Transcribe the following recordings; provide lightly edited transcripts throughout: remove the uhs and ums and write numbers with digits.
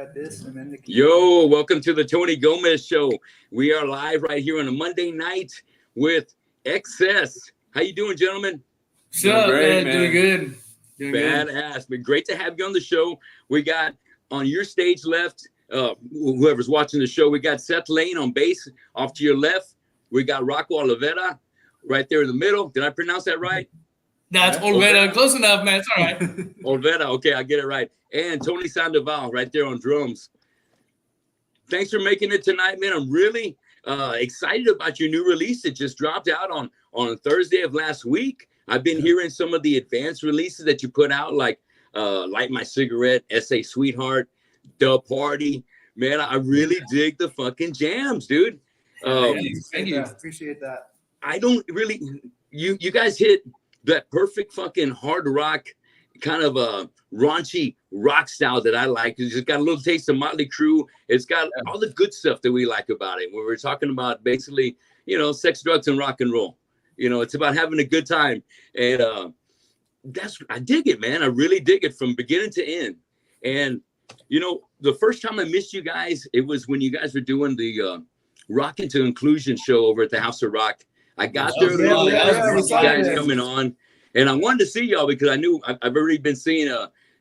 got this, and then the Yo, welcome to the Tony Gomez Show. We are live right here on a Monday night with Xcess. How you doing, gentlemen? What's up, man? Doing good. Badass. Been great to have you on the show. We got on your stage left, whoever's watching the show, we got Seth Lane on bass. Off to your left, we got Rocco Olvera right there in the middle. Did I pronounce that right? That's Olvera. Close enough, man. It's all right. Olvera. Okay, I get it right. And Tony Sandoval right there on drums. Thanks for making it tonight, man. I'm really excited about your new release. It just dropped out on Thursday of last week. I've been hearing some of the advanced releases that you put out, like Light My Cigarette, S.A. Sweetheart, The Party. Man, I really dig the fucking jams, dude. Thank you. Appreciate that. I don't really, you guys hit that perfect fucking hard rock, kind of a raunchy rock style that I like. It's just got a little taste of Motley Crue. It's got all the good stuff that we like about it. When we're talking about basically, sex, drugs, and rock and roll. It's about having a good time. And I dig it, man. I really dig it from beginning to end. And, the first time I missed you guys, it was when you guys were doing the Rock into Inclusion show over at the House of Rock. I got there, you guys coming on, and I wanted to see y'all because I knew I've already been seeing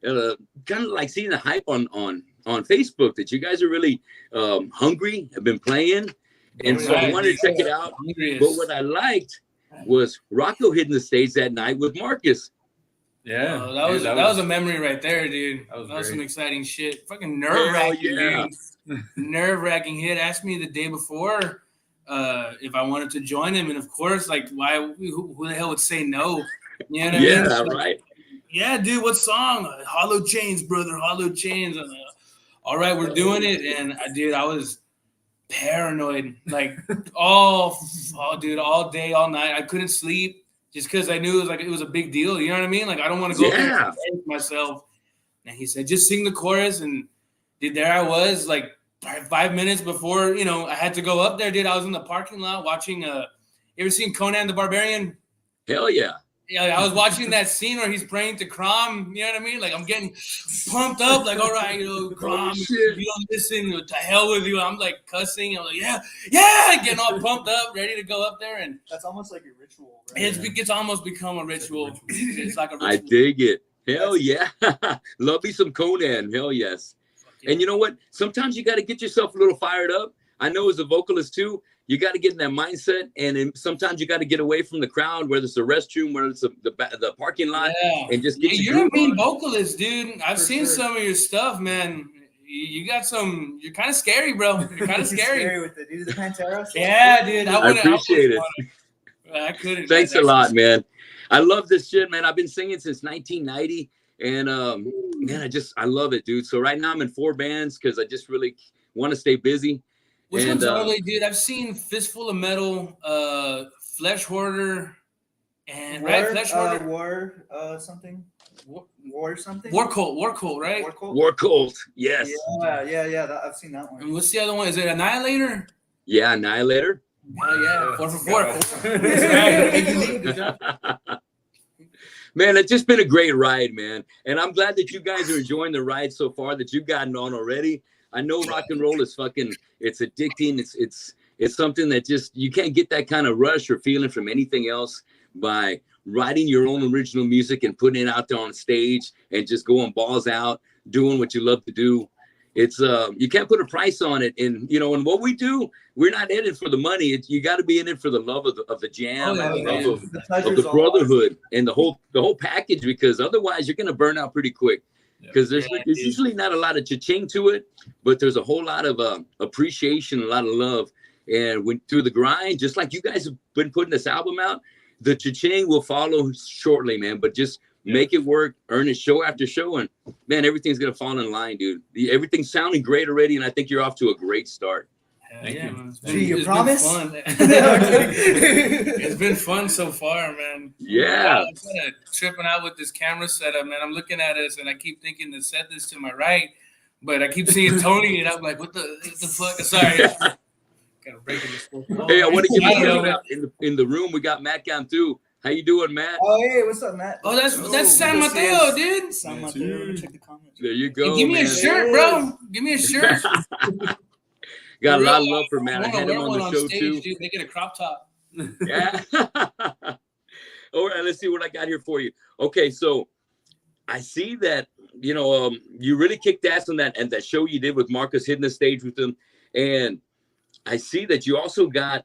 kind of like seeing the hype on Facebook that you guys are really hungry, have been playing, and so I wanted to check it out. But what I liked was Rocco hitting the stage that night with Marcus. Yeah, that was a memory right there, dude. That was some exciting shit. Fucking nerve-wracking, dude. Nerve-wracking hit. Asked me the day before if I wanted to join him, and of course, like, who the hell would say no? You know what I mean? Yeah, right. Yeah, dude, what song? Hollow Chains, brother, Hollow Chains. I'm like, all right, we're doing it. And I was paranoid, like all day, all night. I couldn't sleep just because I knew it was a big deal. You know what I mean? Like, I don't want to go there and myself. And he said, just sing the chorus. And dude, there I was, like 5 minutes before, I had to go up there, dude. I was in the parking lot watching, you ever seen Conan the Barbarian? Hell yeah. Yeah, I was watching that scene where he's praying to Crom. You know what I mean? Like, I'm getting pumped up. Like, all right, Crom, if you don't listen, to hell with you. I'm like cussing. I'm like, yeah, getting all pumped up, ready to go up there. And that's almost like a ritual, right? It's almost become a ritual. It's like a ritual. I dig it. Hell yeah. Love me some Conan. Hell yes. Yeah. And you know what? Sometimes you got to get yourself a little fired up. I know as a vocalist too, you got to get in that mindset, and sometimes you got to get away from the crowd, whether it's the restroom, whether it's the parking lot, and just get You're a mean vocalist, dude. I've seen some of your stuff, man. You got some. You're kind of scary, bro. You're kind of scary. With the Pantera. Yeah, dude. I appreciate it. I couldn't. Thanks a lot, man. I love this shit, man. I've been singing since 1990, and man, I love it, dude. So right now I'm in 4 bands because I just really want to stay busy. Which ones are they, dude? I've seen Fistful of Metal, Flesh Hoarder, and Flesh Hoarder. War something, War Cult, right? War Cult, yes. Yeah. I've seen that one. And what's the other one? Is it Annihilator? Yeah, Annihilator. Oh yeah, 4 for 4. Man, it's just been a great ride, man, and I'm glad that you guys are enjoying the ride so far that you've gotten on already. I know rock and roll is it's addicting. It's something that just, you can't get that kind of rush or feeling from anything else by writing your own original music and putting it out there on stage and just going balls out, doing what you love to do. It's, you can't put a price on it. And, and what we do, we're not in it for the money. You got to be in it for the love of the jam, and the love of the brotherhood and the whole package, because otherwise you're going to burn out pretty quick. Because there's usually not a lot of cha-ching to it, but there's a whole lot of appreciation, a lot of love. And through the grind, just like you guys have been putting this album out, the cha-ching will follow shortly, man. But just make it work, earn it show after show, and man, everything's gonna fall in line, dude. Everything's sounding great already, and I think you're off to a great start. Thank you. You promise? It's been fun so far, man. Yeah. I'm kind of tripping out with this camera setup, man. I'm looking at us, and I keep thinking to set this to my right, but I keep seeing Tony, and I'm like, what the fuck? Sorry. Kind of breaking this. Hey, I want to give you in the room. We got Matt Gam too. How you doing, Matt? Oh, hey, what's up, Matt? Oh, that's San Mateo, dude. San Mateo. Let me check the comments. There you go. Hey, give me man. a shirt, bro. Give me a shirt. Got a lot of love for Matt. I wanna had him wear on one the show stage, too. Dude, they get a crop top. Yeah. All right, let's see what I got here for you. Okay, so I see that you really kicked ass on that show you did with Marcus, hitting the stage with him, and I see that you also got.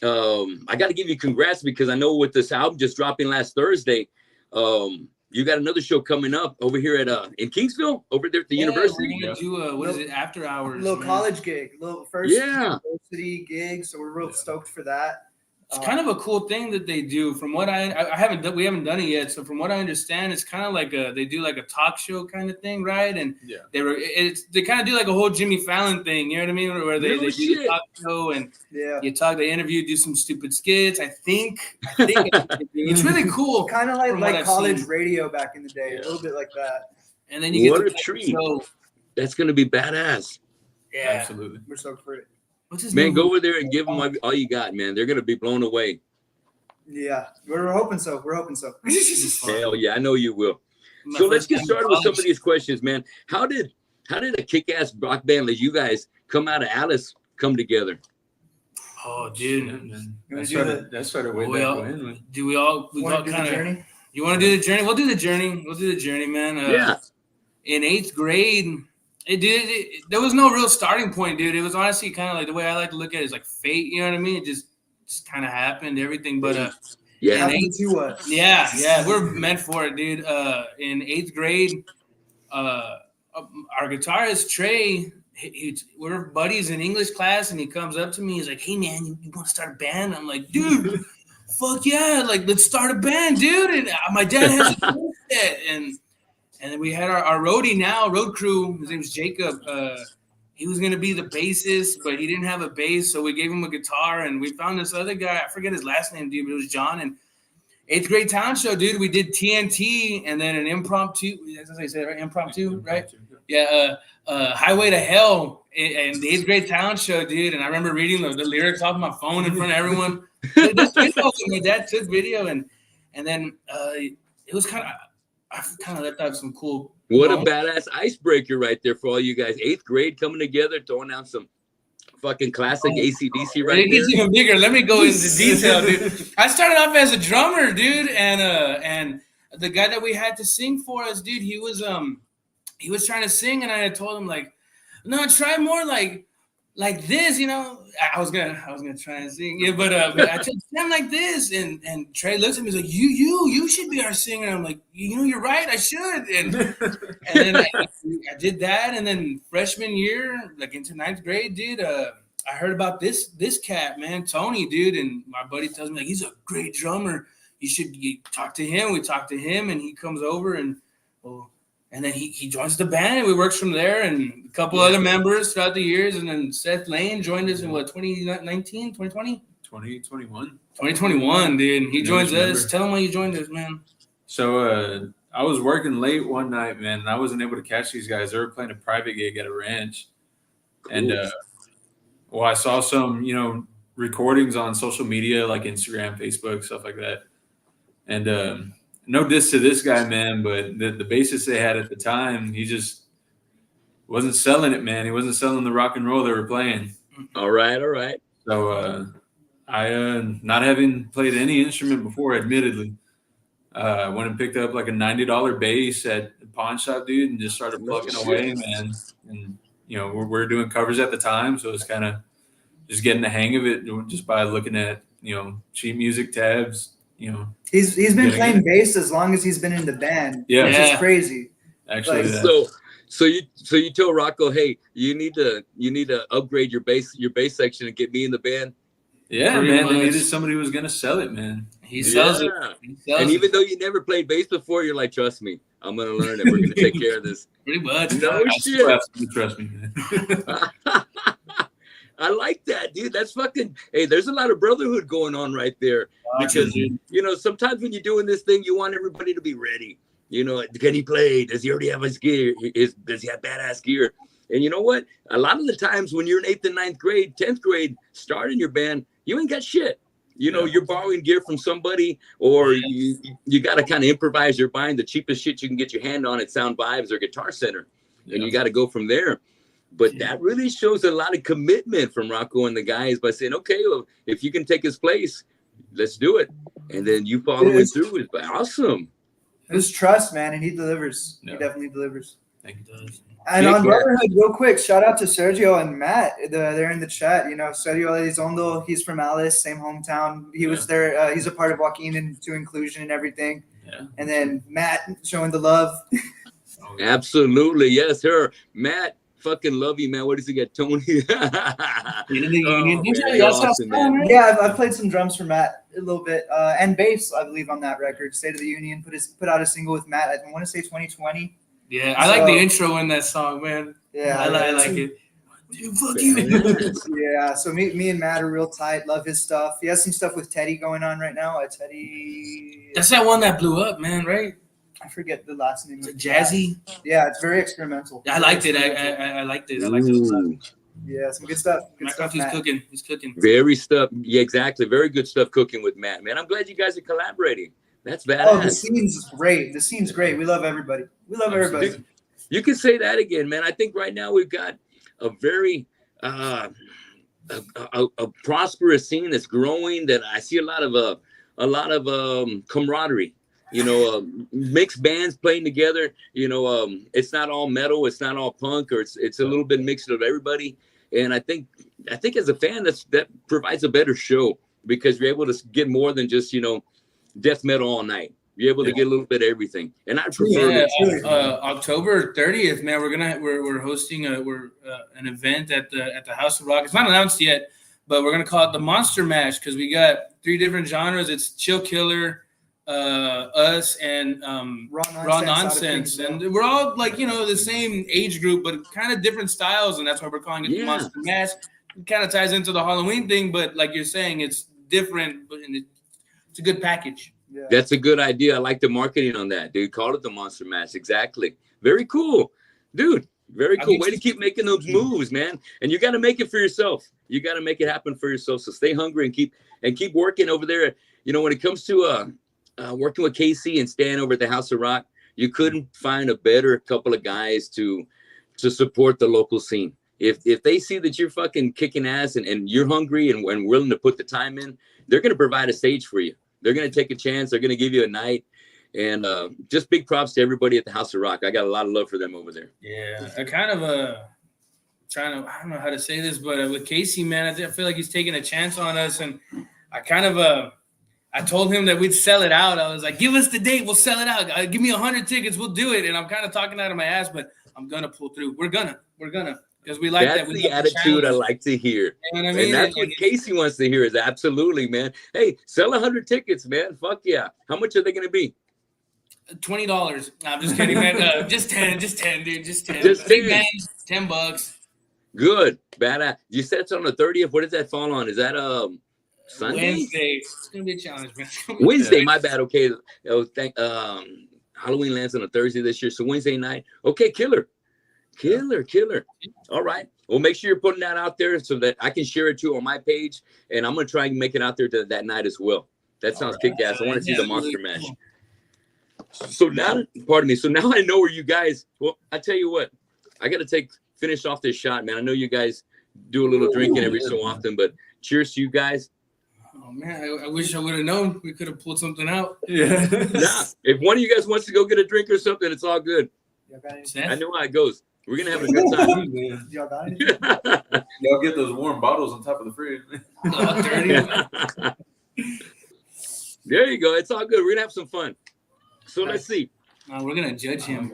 I got to give you congrats because I know with this album just dropping last Thursday, you got another show coming up over here at in Kingsville, over there at the university. We're gonna do what is it, after hours? Little man. college gig, little first university gig. So we're real stoked for that. It's kind of a cool thing that they do. From what I haven't done, we haven't done it yet. So from what I understand, it's kind of like they do like a talk show kind of thing, right? And they kind of do like a whole Jimmy Fallon thing, you know what I mean? Where they do the talk show and they interview, do some stupid skits. I think it's really cool. Kind of like college radio back in the day, a little bit like that. And then you get a treat. That's gonna be badass. Yeah, absolutely. We're stoked for it. Man, go over there and give them all you got, man. They're gonna be blown away. Yeah, we're hoping so. Hell yeah, I know you will. So let's get started with some of these questions, man. How did a kick-ass rock band like you guys come out of Alice come together? Oh, dude, that started way back when. Do we all want to do the journey? You want to do the journey? We'll do the journey, man. Yeah. In 8th grade. There was no real starting point, dude. It was honestly kind of like the way I like to look at it is like fate, you know what I mean? It just kind of happened, everything. But we're meant for it, dude. In 8th grade, our guitarist Trey, we're buddies in English class, and he comes up to me. He's like, "Hey, man, you want to start a band?" I'm like, "Dude, fuck yeah! Like, let's start a band, dude." And my dad has a drum set, and then we had our road crew. His name's Jacob. He was going to be the bassist, but he didn't have a bass. So we gave him a guitar, and we found this other guy. I forget his last name, dude, but it was John. And 8th grade talent show, dude, we did TNT and then an impromptu. That's how you say it, right? Impromptu, right? Yeah. Highway to Hell and the 8th grade talent show, dude. And I remember reading the lyrics off my phone in front of everyone. My dad took video, and then it was kind of – I kind of left out some cool. What a badass icebreaker right there for all you guys. 8th grade coming together, throwing out some fucking classic AC/DC right there. It gets even bigger. Let me go into detail, dude. I started off as a drummer, dude, and the guy that we had to sing for us, dude, he was trying to sing, and I had told him like, no, try more like this, you know. I was gonna try and sing, but I told him like this, and Trey looks at me, he's like, you should be our singer. I'm like, you're right, I should, and then I did that, and then freshman year, like into 9th grade, dude, I heard about this cat, man, Tony, dude, and my buddy tells me like he's a great drummer. You talk to him. We talked to him, and he comes over and then he joins the band, and we worked from there, and a couple other members throughout the years. And then Seth Lane joined us in 2019, 2020? 2021. 2021, dude. He joins us. Tell him why you joined us, man. So I was working late one night, man, and I wasn't able to catch these guys. They were playing a private gig at a ranch. Cool. And, I saw some, recordings on social media like Instagram, Facebook, stuff like that. And no diss to this guy, man, but the bassist they had at the time, he just wasn't selling it, man. He wasn't selling the rock and roll they were playing. All right. So I, not having played any instrument before, admittedly, went and picked up like a $90 bass at the pawn shop, dude, and just started plugging away, man. And, we're doing covers at the time, so it's kind of just getting the hang of it just by looking at, cheap music tabs. He's been playing bass as long as he's been in the band. Yeah, which is crazy. Actually, so you tell Rocco, hey, you need to upgrade your bass section and get me in the band. Yeah, man, they needed somebody who was gonna sell it, man. He sells it. And even though you never played bass before, you're like, trust me, I'm gonna learn it. We're gonna take care of this. Pretty much. No shit. Trust me, man. I like that, dude. That's fucking. Hey, there's a lot of brotherhood going on right there. Because sometimes when you're doing this thing, you want everybody to be ready. Can he play? Does he already have his gear? Does he have badass gear? And you know what? A lot of the times when you're in 8th and 9th grade, 10th grade, starting your band, you ain't got shit. You know, you're borrowing gear from somebody, or you got to kind of improvise. You're buying the cheapest shit you can get your hand on at Sound Vibes or Guitar Center, and you got to go from there. But that really shows a lot of commitment from Rocco and the guys by saying, okay, well, if you can take his place, let's do it. And then you follow it through. It's awesome. It's trust, man, and he delivers. He definitely delivers. Thank you. And on Brotherhood, real quick, shout out to Sergio and Matt. They're in the chat. You know, Sergio Elizondo, he's from Alice, same hometown. He was there. He's a part of Joaquin and to Inclusion and everything. Yeah. And then Matt showing the love. Absolutely. Yes, sir. Matt, fucking love you, man. What does he get, Tony? Awesome, man. Yeah, I've played some drums for Matt a little bit, and bass, I believe, on that record. State of the Union put out a single with Matt. I want to say 2020. Yeah, I like the intro in that song, man. Yeah, I like it. Dude, fuck you. Yeah, so me and Matt are real tight. Love his stuff. He has some stuff with Teddy going on right now. Teddy. That's that one that blew up, man. Right? I forget the last name. Jazzy. Yeah, it's very experimental. I liked it. I liked it. I liked it a lot. Yeah, some good stuff. Good stuff. He's cooking. He's cooking. Very stuff. Yeah, exactly. Very good stuff cooking with Matt, man. I'm glad you guys are collaborating. That's badass. Oh, the scene's great. The scene's great. We love everybody. We love everybody. You can say that again, man. I think right now we've got a very a prosperous scene that's growing. That I see a lot of camaraderie. You know, mixed bands playing together. You know, it's not all metal, it's not all punk, or it's a little bit mixed of everybody. And I think as a fan, that provides a better show because you're able to get more than just, you know, death metal all night. You're able to get a little bit of everything, and I prefer October 30th, man. We're hosting an event at the House of Rock. It's not announced yet, but we're gonna call it the Monster Mash because we got 3 different genres. It's Chill Killer, us, and Raw Nonsense, and we're all like, you know, the same age group, but kind of different styles, and that's why we're calling it the Monster Mash. It kind of ties into the Halloween thing, but like you're saying, it's different, but it's a good package. Yeah. That's a good idea. I like the marketing on that, dude. Call it the Monster Mash. Exactly. Very cool, dude. Very cool. Way to keep making those moves, man. And you got to make it for yourself. You got to make it happen for yourself. So stay hungry and keep working over there. You know, when it comes to working with Casey and staying over at the House of Rock, you couldn't find a better couple of guys to support the local scene. If they see that you're fucking kicking ass and you're hungry and willing to put the time in, they're going to provide a stage for you. They're going to take a chance. They're going to give you a night. And just big props to everybody at the House of Rock. I got a lot of love for them over there. Yeah. I kind of I don't know how to say this, but with Casey, man, I feel like he's taking a chance on us. And I kind of I told him that we'd sell it out. I was like, give us the date. We'll sell it out. Give me 100 tickets. We'll do it. And I'm kind of talking out of my ass, but I'm going to pull through. We're gonna. Because we like that's the attitude I like to hear. You know what I mean? And that's what Casey wants to hear is absolutely, man. Hey, sell 100 tickets, man. Fuck yeah. How much are they going to be? $20. No, I'm just kidding, man. Just 10, dude. Just 10. Just Big bands, $10. Good. Badass. You said it's on the 30th. What does that fall on? Is that Sunday? Wednesday. It's going to be a challenge, man. Wednesday, my bad. Okay. Halloween lands on a Thursday this year. So Wednesday night. Okay, killer. All right. Well, make sure you're putting that out there so that I can share it too on my page. And I'm going to try and make it out there that night as well. That sounds kick-ass. I want to see the Monster Mash. So now, pardon me. So now I know where you guys, well, I tell you what, I got to finish off this shot, man. I know you guys do a little drinking every so often, but cheers to you guys. Oh, man, I wish I would have known. We could have pulled something out. Yeah. Nah, if one of you guys wants to go get a drink or something, it's all good. I know how it goes. We're going to have a good time. Y'all got anything? Y'all get those warm bottles on top of the fridge. There you go. It's all good. We're going to have some fun. So let's see. We're going to judge him.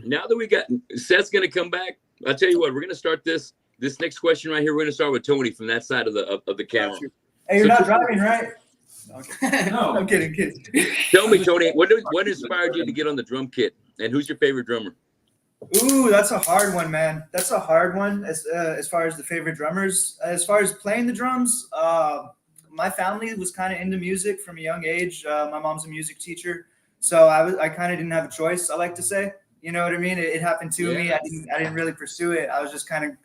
Now that we got Seth's going to come back, I'll tell you what, we're going to start this next question right here. We're going to start with Tony from that side of the camera. Hey, you're not driving, right? No. I'm kidding. Tell me, Tony, what inspired you to get on the drum kit? And who's your favorite drummer? Ooh, that's a hard one, man. That's a hard one as far as the favorite drummers. As far as playing the drums, my family was kind of into music from a young age. My mom's a music teacher, so I kind of didn't have a choice, I like to say. You know what I mean? It happened to me. I didn't really pursue it. I was just kind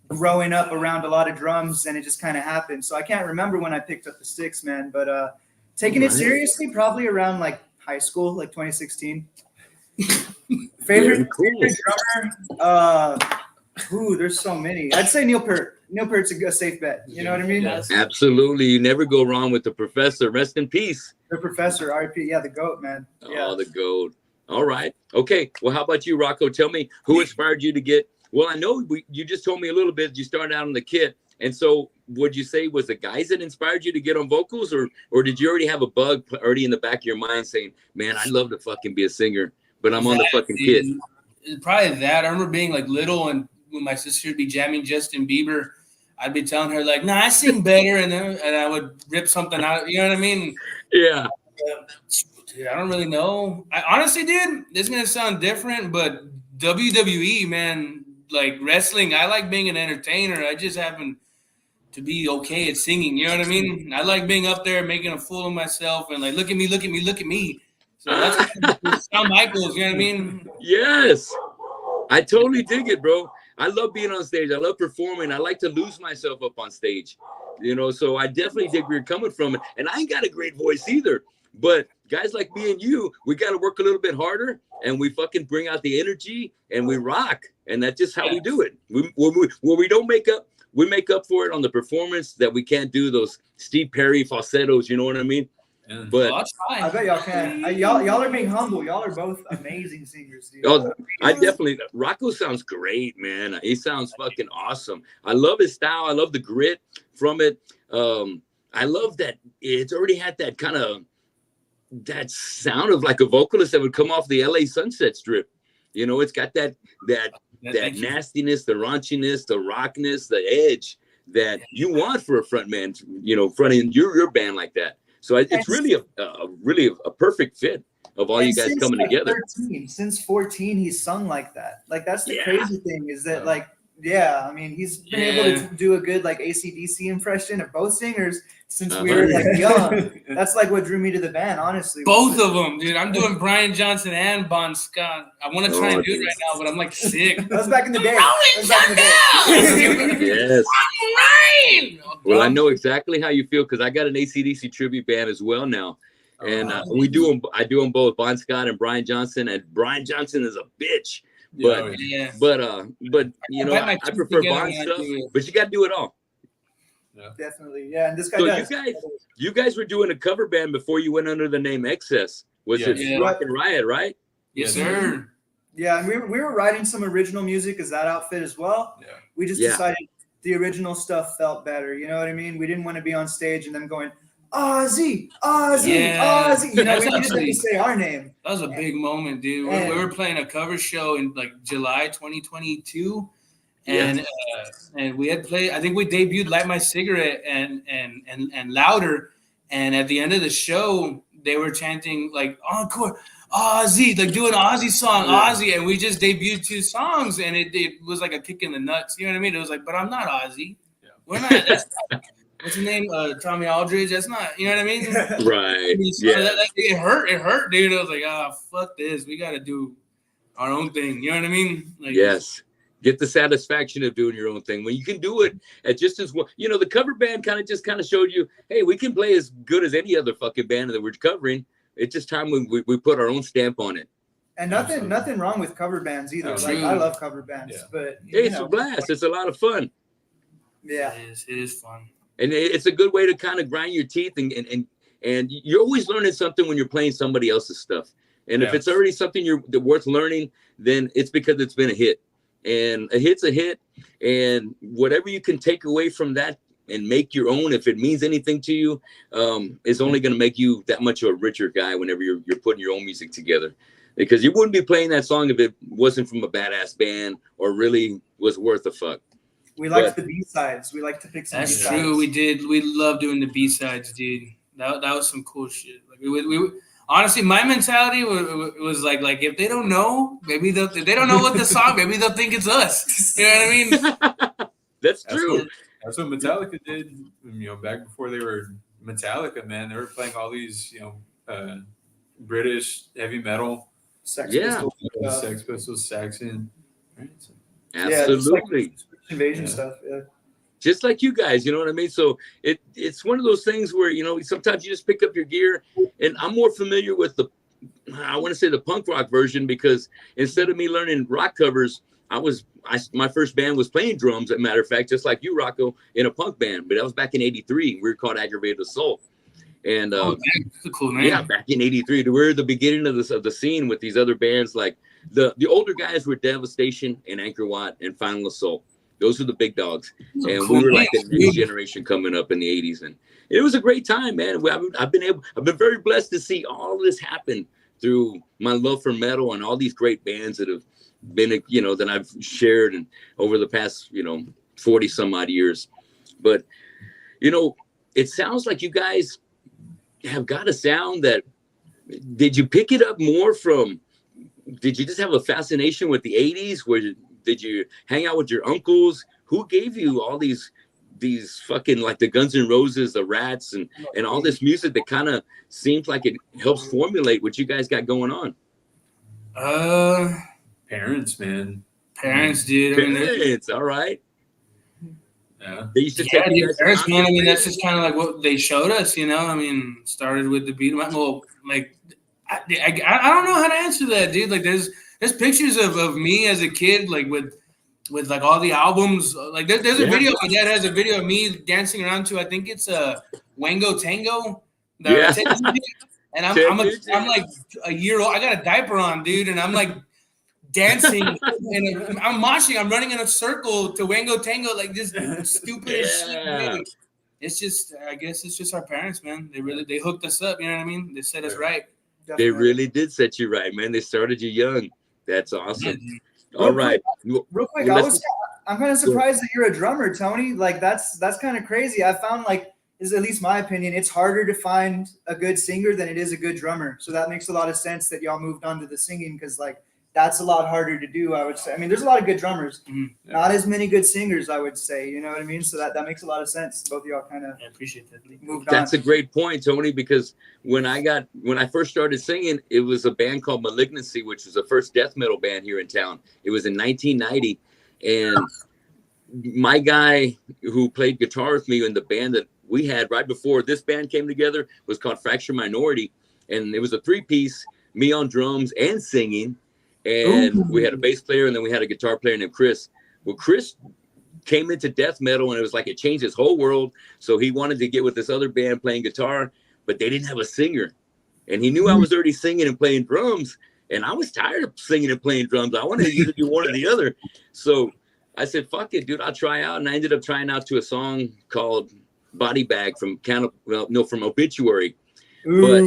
of growing up around a lot of drums, and it just kind of happened. So I can't remember when I picked up the sticks, man. But taking it seriously, probably around like high school, like 2016. Favorite drummer? There's so many. I'd say Neil Peart. Neil Peart's a safe bet. You know what I mean? Yes. Absolutely. You never go wrong with the Professor. Rest in peace. The Professor, R.I.P. Yeah, the GOAT, man. Yeah. Oh, the GOAT. All right. Okay. Well, how about you, Rocco? Tell me who inspired you to get. Well, I know you just told me a little bit. You started out on the kit. And so would you say was the guys that inspired you to get on vocals, or did you already have a bug already in the back of your mind saying, man, I'd love to fucking be a singer, but I'm on the fucking kit? Probably that. I remember being like little, and when my sister would be jamming Justin Bieber, I'd be telling her like, "Nah, I sing better," and I would rip something out. You know what I mean? Yeah. Dude, I don't really know. I honestly, dude, this is gonna sound different, but WWE, man, like wrestling, I like being an entertainer. I just happen to be okay at singing. You know what I mean? I like being up there making a fool of myself and like, look at me, look at me, look at me. So that's Shawn Michaels. You know what I mean? Yes. I totally dig it, bro. I love being on stage. I love performing. I like to lose myself up on stage, you know, so I definitely dig where you're coming from. And I ain't got a great voice either, but guys like me and you, we got to work a little bit harder, and we fucking bring out the energy and we rock. And that's just how we do it. We don't make up, we make up for it on the performance that we can't do those Steve Perry falsettos. You know what I mean? Yeah. But I bet y'all can. Y'all are being humble. Y'all are both amazing singers, dude. Oh, I definitely. Rocco sounds great, man. He sounds fucking awesome. I love his style. I love the grit from it. I love that it's already had that kind of that sound of like a vocalist that would come off the LA Sunset Strip. You know, it's got that nastiness, the raunchiness, the rockness, the edge that you want for a front man. You know, fronting your band like that. So it's really a perfect fit of all you guys coming together. Since 14, he's sung like that. Like that's the crazy thing is that like, yeah, I mean, he's been able to do a good like AC/DC impression of both singers since we were like young. That's like what drew me to the band, honestly. Both of them, dude. I'm doing Brian Johnson and Bon Scott. I want to try and do it right now, but I'm like sick. That was back in the day. Yes. Well, I know exactly how you feel because I got an AC/DC tribute band as well now, and we do them. I do them both, Bon Scott and Brian Johnson. And Brian Johnson is a bitch, but you know, I prefer Bon stuff. But you got to do it all. Yeah. Definitely, yeah. And this guy so does. You guys were doing a cover band before you went under the name Xcess. Was it Rock and Riot, right? Yes, sir. Yeah, and we were writing some original music as that outfit as well. Yeah. We just decided the original stuff felt better. You know what I mean? We didn't want to be on stage and them going, Ozzy, Ozzy, Ozzy. You know, we just had to say our name. That was a big moment, dude. We were playing a cover show in like July 2022. And and we had played. I think we debuted "Light My Cigarette" and "Louder." And at the end of the show, they were chanting like "Encore, Ozzy," like doing an Ozzy song, Ozzy. And we just debuted 2 songs, and it was like a kick in the nuts. You know what I mean? It was like, but I'm not Ozzy. Yeah. We're not. That's not, what's his name? Tommy Aldridge. That's not. You know what I mean? Right. So it hurt, dude. I was like, fuck this. We got to do our own thing. You know what I mean? Like, yes. Get the satisfaction of doing your own thing when you can do it at just as well. You know, the cover band kind of showed you, hey, we can play as good as any other fucking band that we're covering. It's just time we put our own stamp on it. And nothing wrong with cover bands either. Like I love cover bands, but it's a blast. It's a lot of fun. Yeah, it is fun, and it's a good way to kind of grind your teeth and you're always learning something when you're playing somebody else's stuff. And if it's already something you're worth learning, then it's because it's been a hit. And a hit's a hit, and whatever you can take away from that and make your own, if it means anything to you, is only going to make you that much of a richer guy whenever you're putting your own music together. Because you wouldn't be playing that song if it wasn't from a badass band or really was worth a fuck. We liked the B-sides. We like to pick some B-sides. That's true. We did. We love doing the B-sides, dude. That was some cool shit. Like we honestly, my mentality was like if they don't know, maybe if they don't know what the song, maybe they'll think it's us. You know what I mean? That's true. That's what Metallica did. You know, back before they were Metallica, man, they were playing all these, British heavy metal. Sex Pistols, Sex Pistols, Saxon. Right? So, absolutely. Invasion stuff. Yeah. Just like you guys, you know what I mean? So it's one of those things where, you know, sometimes you just pick up your gear, and I'm more familiar with I want to say the punk rock version, because instead of me learning rock covers, my first band was playing drums, as a matter of fact, just like you, Rocco, in a punk band. But that was back in '83. We were called Aggravated Assault. And that's a cool name. yeah, back in '83, we were the beginning of the scene with these other bands. Like the older guys were Devastation and Anchor Watt and Final Assault. Those were the big dogs, and we were like the next generation coming up in the '80s, and it was a great time, man. I've been very blessed to see all this happen through my love for metal and all these great bands that have been, you know, that I've shared and over the past, you know, 40 some odd years. But, you know, it sounds like you guys have got a sound that, did you pick it up more from, did you just have a fascination with the 80s? Did you hang out with your uncles? Who gave you all these fucking, like the Guns N' Roses, the Rats, and all this music that kind of seems like it helps formulate what you guys got going on? Parents, man. Parents, dude. Parents, all right. Yeah. They used to take you guys parents, out man. I to mean, the that's just kind of like what they showed us, you know. I mean, started with the beat. Well, like, I don't know how to answer that, dude. Like, there's pictures of me as a kid, like with like all the albums. Like, there's a video. My dad has a video of me dancing around to. I think it's a Wango Tango. Yeah. And I'm like a year old. I got a diaper on, dude, and I'm like dancing and I'm moshing. I'm running in a circle to Wango Tango, like this stupid shit. It's just, I guess it's just our parents, man. They hooked us up. You know what I mean? They set us right. Definitely. They really did set you right, man. They started you young. That's awesome. All right. Real quick, I'm kind of surprised that you're a drummer, Tony. Like that's kind of crazy. I found, like, is at least my opinion, it's harder to find a good singer than it is a good drummer. So that makes a lot of sense that y'all moved on to the singing, because like that's a lot harder to do, I would say. I mean, there's a lot of good drummers, not as many good singers, I would say. You know what I mean? So that makes a lot of sense. Both of y'all kind of appreciate that. Moved on. That's a great point, Tony, because when I first started singing, it was a band called Malignancy, which was the first death metal band here in town. It was in 1990, and my guy who played guitar with me in the band that we had right before this band came together was called Fracture Minority, and it was a 3-piece, me on drums and singing. And we had a bass player, and then we had a guitar player named Chris. Well, Chris came into death metal, and it was like it changed his whole world. So he wanted to get with this other band playing guitar, but they didn't have a singer. And he knew I was already singing and playing drums, and I was tired of singing and playing drums. I wanted to either do one or the other. So I said, fuck it, dude, I'll try out. And I ended up trying out to a song called Body Bag from Obituary. But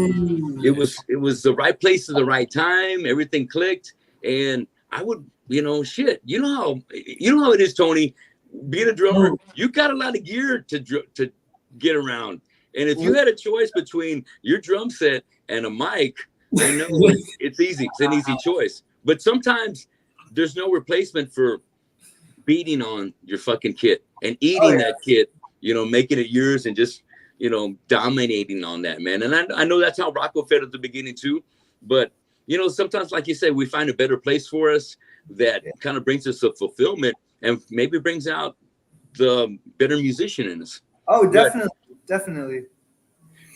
it was the right place at the right time. Everything clicked. And I would, you know how it is, Tony. Being a drummer, you got a lot of gear to get around. And if you had a choice between your drum set and a mic, I know it's easy. It's an easy choice. But sometimes there's no replacement for beating on your fucking kit and eating that kit, you know, making it yours and just, you know, dominating on that, man. And I know that's how Rocco felt at the beginning too. But you know, sometimes, like you said, we find a better place for us that kind of brings us a fulfillment and maybe brings out the better musician in us. Oh, definitely.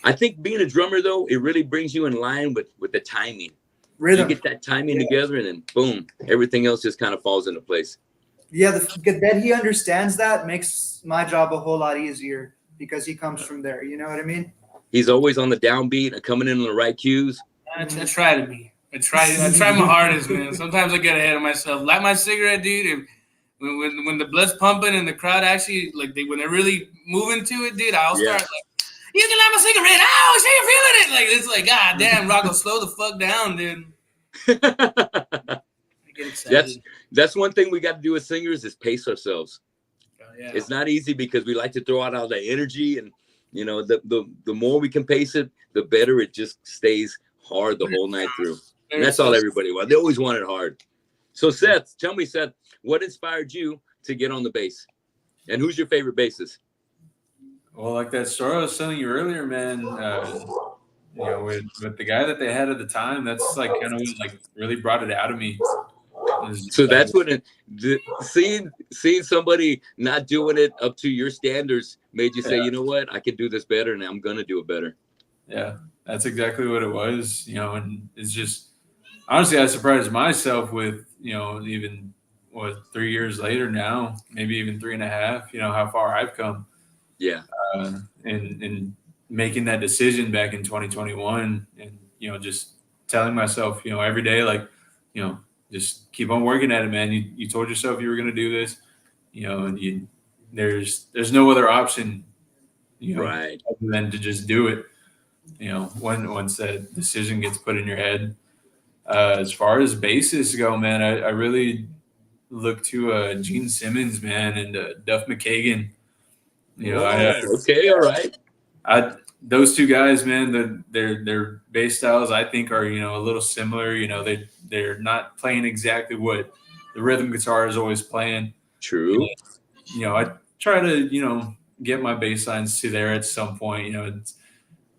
I think being a drummer, though, it really brings you in line with the timing. Rhythm. You get that timing together, and then boom, everything else just kind of falls into place. Yeah, that he understands that makes my job a whole lot easier because he comes from there. You know what I mean? He's always on the downbeat and coming in on the right cues. I try to be. I try my hardest, man. Sometimes I get ahead of myself. Light my cigarette, dude. When the blood's pumping and the crowd actually, like, when they're really moving to it, dude, I'll start like, you can light my cigarette. Oh, sure you're feeling it. Like, it's like, God damn, Rocco, slow the fuck down, dude. I get excited. That's one thing we got to do as singers is pace ourselves. Yeah. It's not easy because we like to throw out all that energy, and you know, the more we can pace it, the better it just stays hard the whole night through. And that's all everybody wants. They always want it hard. So Seth, tell me, Seth, what inspired you to get on the bass? And who's your favorite bassist? Well, like that story I was telling you earlier, man, you know, with the guy that they had at the time, that's like kind of like really brought it out of me. So that's what seeing somebody not doing it up to your standards made you say, you know what, I can do this better, and I'm gonna do it better. Yeah, that's exactly what it was. And it's just honestly, I surprised myself with even 3 years later now, maybe even 3.5. How far I've come. Yeah, and making that decision back in 2021, and just telling myself, every day, like, just keep on working at it, man. You told yourself you were going to do this, and there's no other option, right, other than to just do it. Once that decision gets put in your head. As far as bassists go, man, I really look to Gene Simmons, man, and Duff McKagan. Okay, all right. Those two guys, man, their bass styles, I think, are a little similar. They're not playing exactly what the rhythm guitar is always playing. True. And, I try to get my bass lines to there at some point.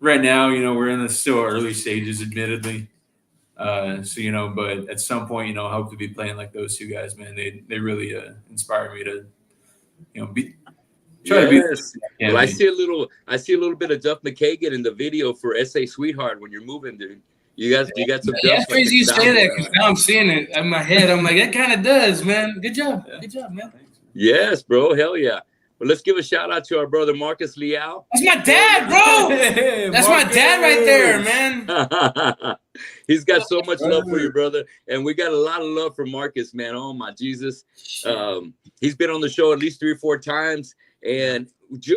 Right now, we're in the still early stages, admittedly. But at some point, I hope to be playing like those two guys, man. They really inspire me to, be. Try to be. Well, I see a little bit of Duff McKagan in the video for SA Sweetheart when you're moving, dude. You got some. Yeah, it's crazy you say that, because now I'm seeing it in my head. I'm like, that kind of does, man. Good job, man. Yes, bro. Hell yeah. Well, let's give a shout out to our brother Marcus Liao. That's my dad, bro. That's my dad right there, man. He's got so much love for you, brother, and we got a lot of love for Marcus, man. Oh my Jesus. He's been on the show at least 3 or 4 times. And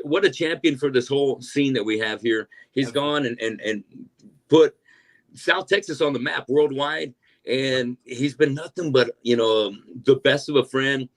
what a champion for this whole scene that we have here. He's gone and put South Texas on the map worldwide. And he's been nothing but, the best of a friend.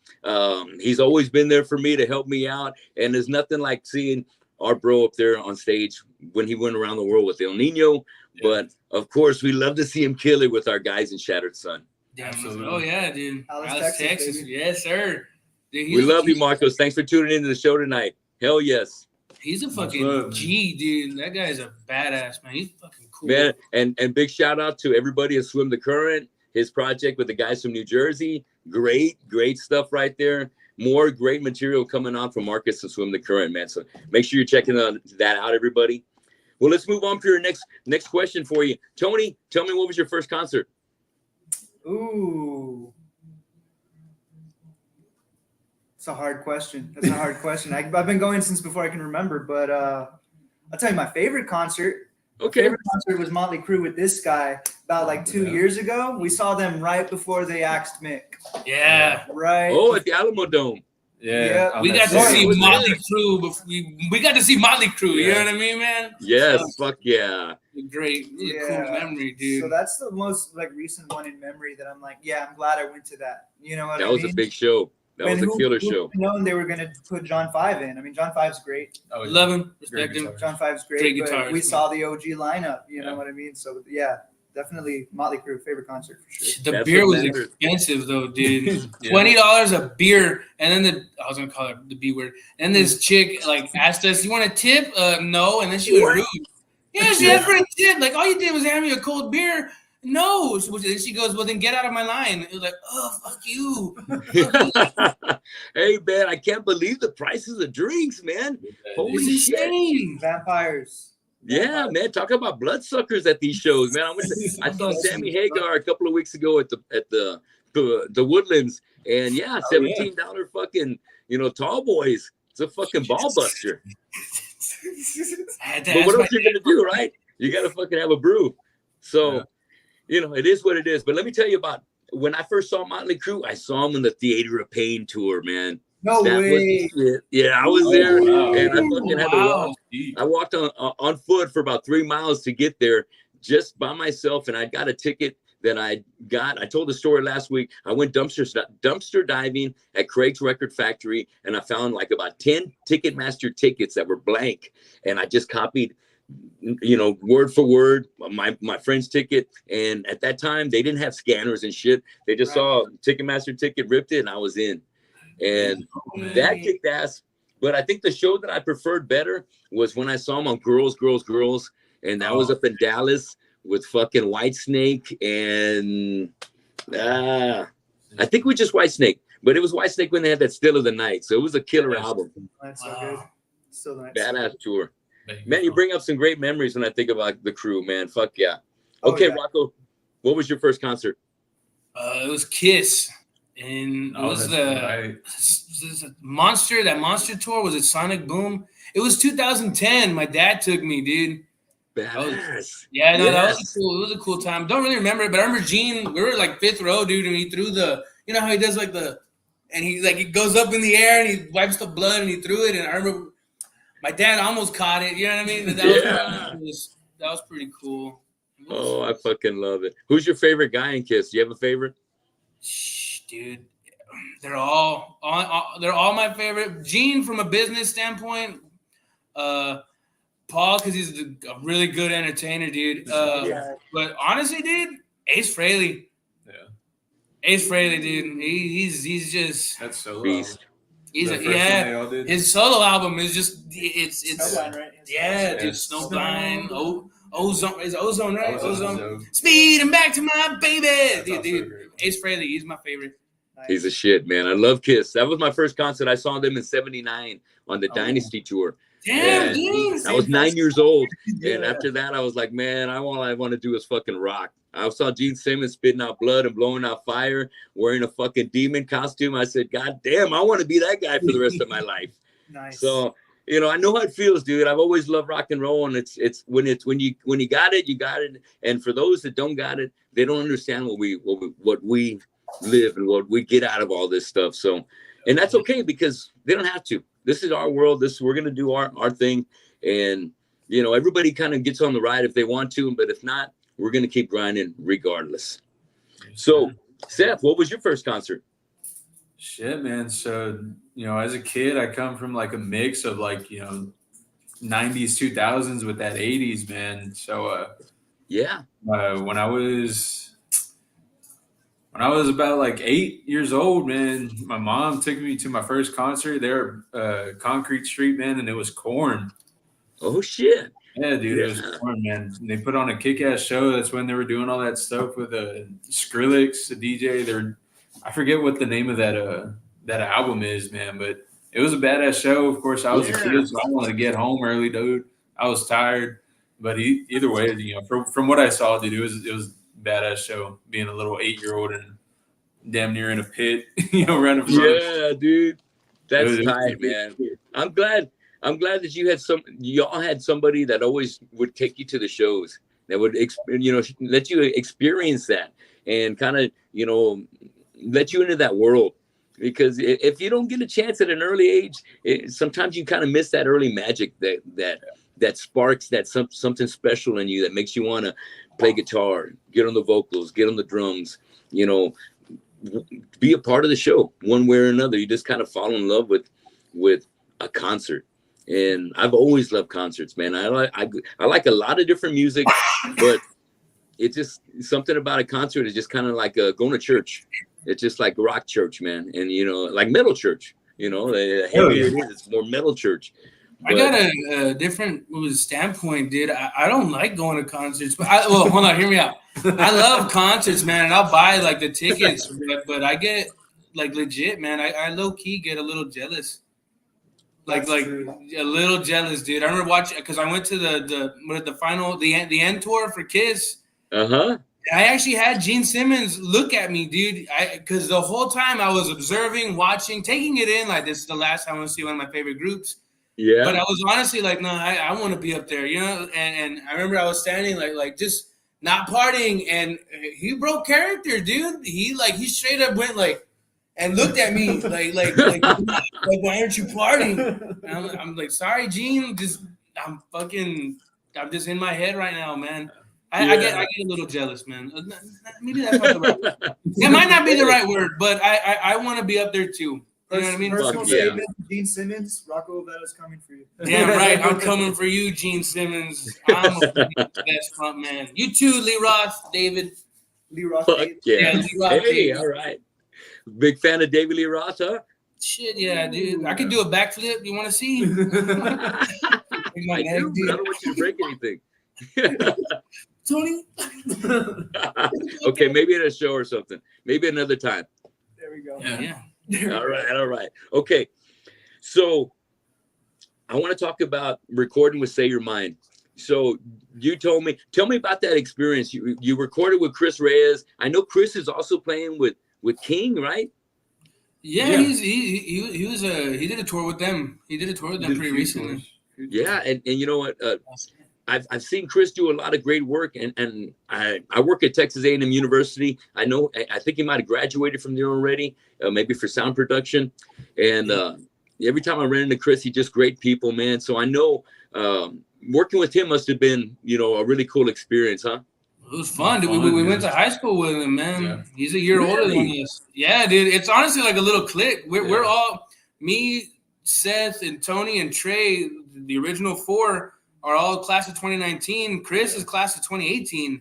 He's always been there for me to help me out. And there's nothing like seeing our bro up there on stage when he went around the world with El Nino. Yeah. But, of course, we love to see him kill it with our guys in Shattered Sun. Yeah, absolutely. Oh, yeah, dude. Alice, Texas. Yes, sir. Dude, we love you, Marcos. Thanks for tuning into the show tonight. Hell yes. He's a fucking G, dude. That guy's a badass, man. He's fucking cool. Man, and big shout out to everybody at Swim the Current, his project with the guys from New Jersey. Great stuff right there. More great material coming on from Marcus and Swim the Current, man. So make sure you're checking that out, everybody. Well, let's move on to your next question for you. Tony, tell me, what was your first concert? Ooh. It's a hard question. That's a hard question. I've been going since before I can remember, but I'll tell you my favorite concert. Okay. My favorite concert was Motley Crue with this guy about like 2 years ago. We saw them right before they axed Mick. Yeah. Right. Oh, at the Alamo Dome. Yeah. We got to see Motley Crue. We got to see Motley Crue. You know what I mean, man? Yes. Fuck yeah. Great. Cool memory, dude. So that's the most recent one in memory that I'm like, yeah, I'm glad I went to that. You know what I mean? That was a big show. That was a killer show. Known they were going to put John 5 in. I mean, John 5's great. Oh, love him. Respect him. John 5's great. But we saw the OG lineup. You know what I mean? So, yeah, definitely Motley Crue, favorite concert for sure. The beer was expensive, though, dude. $20 a beer. And then I was going to call it the B word. And this chick, asked us, you want a tip? No. And then she was rude. Yeah, she asked for a tip. Like, all you did was hand me a cold beer. No. So then she goes, well, then get out of my line. It was like, oh, fuck you. Hey, man, I can't believe the prices of drinks, man. Holy shit. Vampires. Yeah, man. Talk about bloodsuckers at these shows, man. I saw Sammy Hagar a couple of weeks ago at the Woodlands. And, yeah, $17 fucking, tall boys. It's a fucking ball buster. But what else you going to do, right? You got to fucking have a brew. So... it is what it is. But let me tell you about when I first saw Motley Crue. I saw them on the Theater of Pain tour, man. No way. Yeah, I was there, and I fucking had to walk. I walked on foot for about 3 miles to get there, just by myself. And I got a ticket that I told the story last week. I went dumpster diving at Craig's Record Factory, and I found like about 10 Ticketmaster tickets that were blank, and I just copied, word for word, my friend's ticket. And at that time, they didn't have scanners and shit. They just saw Ticketmaster ticket, ripped it, and I was in. And that kicked ass. But I think the show that I preferred better was when I saw them on Girls. And that was up in Dallas with fucking Whitesnake and I think we just Whitesnake, but it was Whitesnake when they had that Still of the Night. So it was a killer album. That's so good. Still nice. Badass tour. Man, you bring up some great memories when I think about the crew, man. Fuck yeah. Oh, Okay, yeah. Rocco, what was your first concert? It was Kiss, and it was the Monster. That Monster tour, was it Sonic Boom? It was 2010. My dad took me, dude. Badass. Yeah, no, that was cool. It was a cool time. Don't really remember it, but I remember Gene. We were like 5th row, dude, and he threw you know how he does and he goes up in the air and he wipes the blood and he threw it. And I remember my dad almost caught it. You know what I mean? That was pretty cool. Oh, I fucking love it. Who's your favorite guy in Kiss? Do you have a favorite? Dude, they're all my favorite. Gene, from a business standpoint. Paul, because he's a really good entertainer, dude. But honestly, dude, Ace Frehley. Yeah. Ace Frehley, dude. He's just that's so beast. He's his solo album is just it's Snowblind, right? dude. Snowblind. Ozone, is it Ozone, right? Ozone. Speeding back to my baby. Dude. So Ace Frehley, he's my favorite. Nice. He's a shit, man. I love Kiss. That was my first concert. I saw them in '79 on the Dynasty tour. Damn, dude. I was 9 years old. And after that, I was like, man, all I want to do is fucking rock. I saw Gene Simmons spitting out blood and blowing out fire, wearing a fucking demon costume. I said, God damn, I want to be that guy for the rest of my life. Nice. So, you know, I know how it feels, dude. I've always loved rock and roll, and it's when you got it, you got it. And for those that don't got it, they don't understand what we live and what we get out of all this stuff. So, and that's okay, because they don't have to. This is our world. We're gonna do our thing, and you know, everybody kind of gets on the ride if they want to, but if not, we're gonna keep grinding regardless. So, Seth, what was your first concert? Shit, man. So, you know, as a kid, I come from like a mix of like, you know, 90s, 2000s with that 80s, man. So, when I was about like 8 years old, man, my mom took me to my first concert there, Concrete Street, man, and it was Korn. Oh shit! Yeah, dude, it was Korn, man. And they put on a kick-ass show. That's when they were doing all that stuff with Skrillex, the DJ. I forget what the name of that album is, man, but it was a badass show. Of course, I was a kid, so I wanted to get home early, dude. I was tired, but either way, you know, from what I saw, dude, it was badass show, being a little 8-year-old and damn near in a pit, you know, running from Yeah, dude. That's tight, man. I'm glad that y'all had somebody that always would take you to the shows, that would, you know, let you experience that and kind of, you know, let you into that world. Because if you don't get a chance at an early age, sometimes you kind of miss that early magic that sparks something special in you that makes you want to play guitar, get on the vocals, get on the drums, you know, be a part of the show one way or another. You just kind of fall in love with a concert. And I've always loved concerts, man. I like a lot of different music, but it's just something about a concert is just kind of like going to church. It's just like rock church, man. And, you know, like metal church, you know, the heavier it is, it's more metal church. I got a different standpoint, dude. I don't like going to concerts, but hold on, hear me out. I love concerts, man, and I'll buy like the tickets, but I get like legit, man. I low key get a little jealous, like a little jealous, dude. I remember watching because I went to the end tour for Kiss. I actually had Gene Simmons look at me, dude. Because the whole time I was observing, watching, taking it in. Like, this is the last time I'm gonna see one of my favorite groups. Yeah. But I was honestly like, no, I want to be up there, you know. And I remember I was standing like just not partying, and he broke character, dude. He straight up went like and looked at me like why aren't you partying? And I'm like, sorry, Gene. I'm just in my head right now, man. I get a little jealous, man. Maybe that's not the right word. It might not be the right word, but I want to be up there too. You know what I mean? Personal statement, Gene Simmons, Rocco Olvera is coming for you. Damn right, I'm coming for you, Gene Simmons. I'm a best front man. You too, Lee Roth, David. Lee Roth. Yeah, Lee Roth. Hey, David. all right. Big fan of David Lee Roth, huh? Shit, yeah, dude. I could do a backflip. You want to see? I do, but I don't want you to break anything. Tony. Okay, maybe at a show or something. Maybe another time. There we go. Yeah. All right. Okay. So I want to talk about recording with Say Your Mind. So you tell me about that experience. You recorded with Chris Reyes. I know Chris is also playing with King, right? Yeah, he did a tour with them. He did a tour with them pretty recently. Yeah, and you know what? I've seen Chris do a lot of great work, and I work at Texas A&M University. I think he might have graduated from there already, maybe for sound production. And every time I ran into Chris, he's just great people, man. So I know working with him must have been, a really cool experience, huh? It was fun, dude. We went to high school with him, man. Yeah. He's a year older than us. Yeah, dude. It's honestly like a little clique. We're all, me, Seth, and Tony, and Trey, the original 4, are all class of 2019. Chris is class of 2018.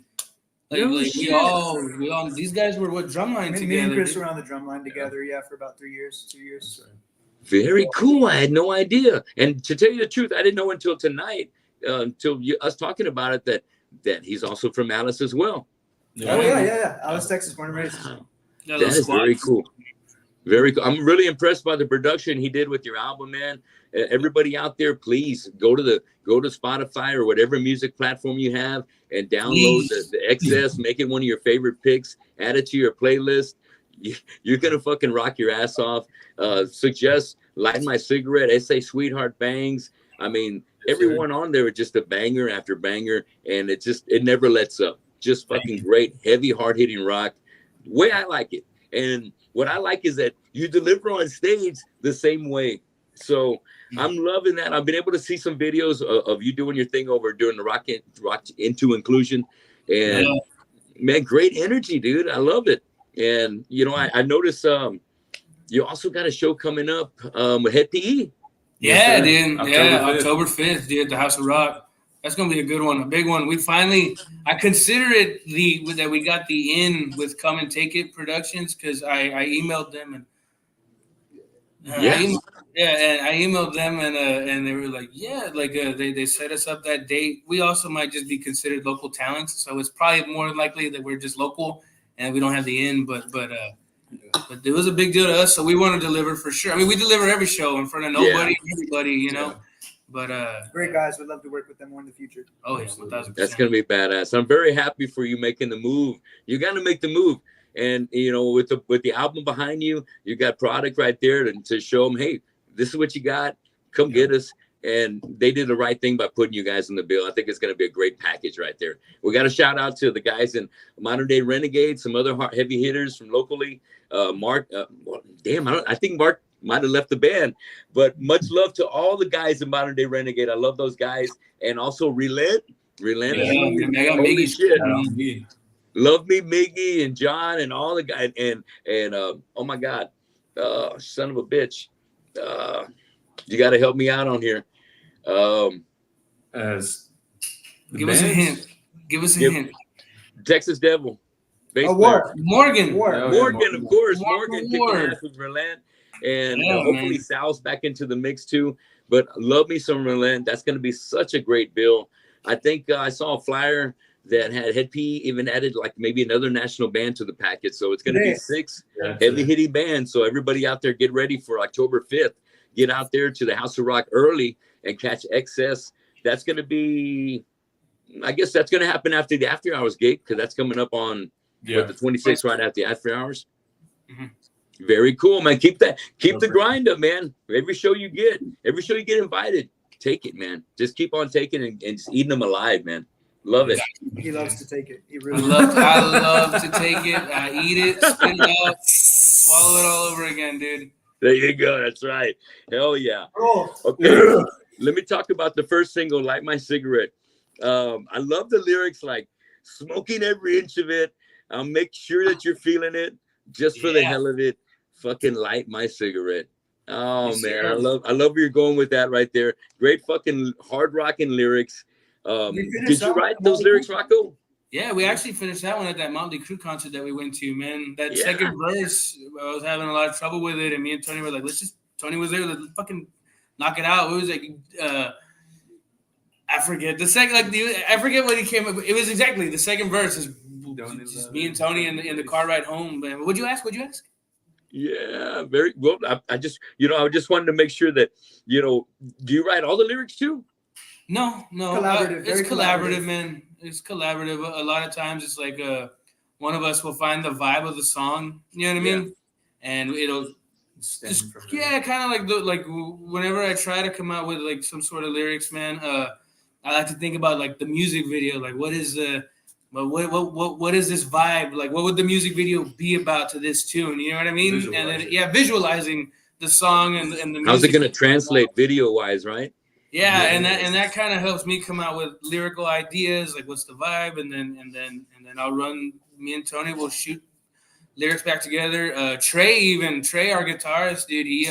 We all these guys were drumline together. Me and Chris were on the drumline together, for about 2 years. Very cool. I had no idea. And to tell you the truth, I didn't know until tonight, us talking about it, that he's also from Alice as well. Oh yeah. Alice, Texas, born and raised. Wow. That is very cool. Very cool. I'm really impressed by the production he did with your album, man. Everybody out there, please go to Spotify or whatever music platform you have and download the Xcess. Make it one of your favorite picks. Add it to your playlist. You're gonna fucking rock your ass off. Suggest Light My Cigarette, S.A. Sweetheart bangs. I mean, everyone on there is just a banger after banger, and it never lets up. Just fucking great, heavy, hard-hitting rock. The way I like it. And what I like is that you deliver on stage the same way. So I'm loving that. I've been able to see some videos of you doing your thing over during the Rock Into Inclusion. And man, great energy, dude. I love it. And, I noticed you also got a show coming up with Head PE. Yeah, dude. October 5th, dude, at the House of Rock. That's going to be a good one, a big one. I consider it that we got the in with Come and Take It Productions because I emailed them and I emailed them and they were like, they set us up that date. We also might just be considered local talents, so it's probably more likely that we're just local and we don't have the in, but it was a big deal to us, so we want to deliver for sure. I mean, we deliver every show in front of nobody, everybody, you know. But great guys. We'd love to work with them more in the future. Oh yeah, 1,000%. That's gonna be badass. I'm very happy for you making the move. You got to make the move, and with the album behind you, you got product right there to show them, hey, this is what you got. Come get us. And they did the right thing by putting you guys in the bill. I think it's going to be a great package right there. We got a shout out to the guys in Modern Day Renegade, some other heavy hitters from locally. Mark, I think Mark might have left the band, but much love to all the guys in Modern Day Renegade. I love those guys. And also Relent. Holy shit. Love me, Miggy and John and all the guys. And oh my God, son of a bitch. You got to help me out on here. Give us a hint. Texas Devil. Morgan, of course. Morgan kicking ass with Relent. And hopefully Sal's back into the mix too. But love me some Relent. That's going to be such a great bill. I think I saw a flyer that had Head PE even added like maybe another national band to the package. So it's going to be 6 heavy-hitting bands. So everybody out there, get ready for October 5th. Get out there to the House of Rock early and catch Xcess. That's going to be, I guess that's going to happen after the After Hours gig because that's coming up on the 26th, right after the After Hours. Mm-hmm. Very cool, man. Keep the grind up, man. Every show you get invited, take it, man. Just keep on taking and just eating them alive, man. Love it. He loves to take it. He really I love to take it. I eat it, spit it out, swallow it all over again, dude. There you go. That's right. Hell yeah. Okay. Let me talk about the first single, Light My Cigarette. I love the lyrics, like smoking every inch of it. I'll make sure that you're feeling it just for the hell of it. Fucking light my cigarette. Oh yes, man. I love where you're going with that right there. Great fucking hard rocking lyrics. Did you write those lyrics, Rocco? Yeah, we actually finished that one at that Motley Crue concert that we went to, man. That second verse, I was having a lot of trouble with it, and me and Tony were like, Tony was there, let's fucking knock it out. It was like, I forget what he came up with. It was exactly the second verse is just me and Tony in the car ride home. Man, what'd you ask? Yeah, very well. I just, I just wanted to make sure that, do you write all the lyrics too? No, Collaborative, it's very collaborative, collaborative. man. It's collaborative. A lot of times, it's like one of us will find the vibe of the song. You know what I Yeah. mean? And it'll Stem just from there. yeah, kind of like whenever I try to come out with like some sort of lyrics, man. I like to think about like the music video, like what is the what is this vibe? Like what would the music video be about to this tune? You know what I mean? Visualize And then it. visualizing the song and the music. How's it going to translate video wise, right? Yeah, Yes. and that kind of helps me come out with lyrical ideas, like what's the vibe, and then I'll run. Me and Tony will shoot lyrics back together. Trey, our guitarist, dude, he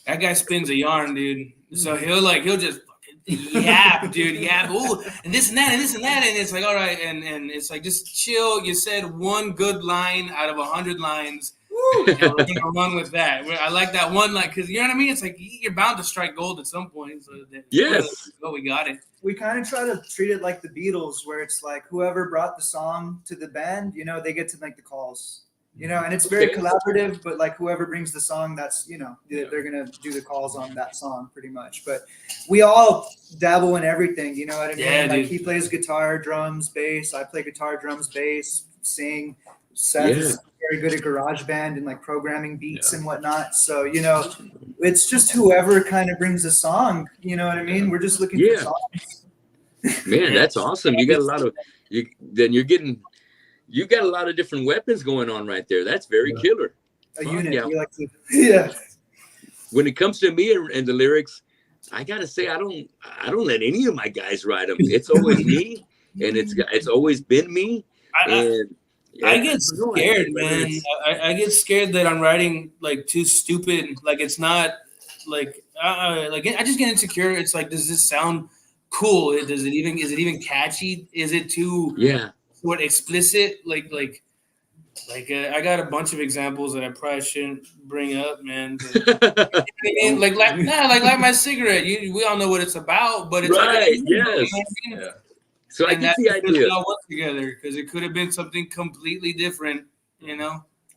that guy spins a yarn, dude. So he'll just fucking yap, dude, yap. Ooh, and this and that, and this and that, and it's like all right, and it's like just chill. You said one good line out of 100 lines. And we're gonna run with that. I like that one, like, because you know what I mean. It's like you're bound to strike gold at some point. So Yes. we got it. We kind of try to treat it like the Beatles, where it's like whoever brought the song to the band, they get to make the calls. And it's very Okay. collaborative, but like whoever brings the song, that's, they're going to do the calls on that song pretty much. But we all dabble in everything, you know what I mean? Yeah, like dude. he plays guitar, drums, bass. I play guitar, drums, bass, sing. Seth is very good at GarageBand and like programming beats and whatnot. So, it's just whoever kind of brings a song, you know what I mean? We're just looking for songs. Man, that's awesome. You got a lot of, you got a lot of different weapons going on right there. That's very killer. A Fuck unit. yeah. We like to, yeah. When it comes to me and the lyrics, I gotta say I don't let any of my guys write them. It's always me, and it's always been me. I get scared, man. I get scared that I'm writing like too stupid. Like it's not like I just get insecure. It's like, does this sound cool? Is it even catchy? Is it too what explicit? Like I got a bunch of examples that I probably shouldn't bring up, man. But, like my cigarette. We all know what it's about, but it's right. Like, Yes. Yeah. So I get the idea. All work together because it could have been something completely different.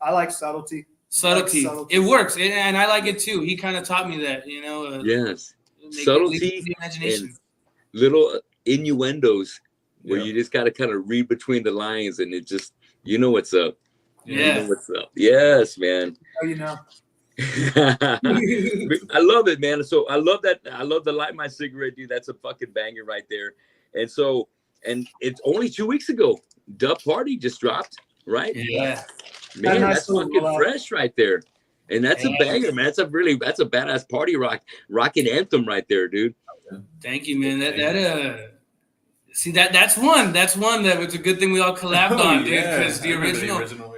I like subtlety. Subtlety. It works, and I like it too. He kind of taught me that. Yes. Subtlety and little innuendos where you just got to kind of read between the lines, and it just what's up. Yeah. You know what's up. Yes, man. Oh, you know. I love it, man. So I love that. I love the Light My Cigarette, dude. That's a fucking banger right there. And it's only 2 weeks ago. Dub Party just dropped, right? Yeah. Man, Nice that's fucking fresh right there. And that's a banger, man. That's a badass party rocking anthem right there, dude. Thank you, man. See that's one that was a good thing we all collabed on, dude. Because the original lyrics.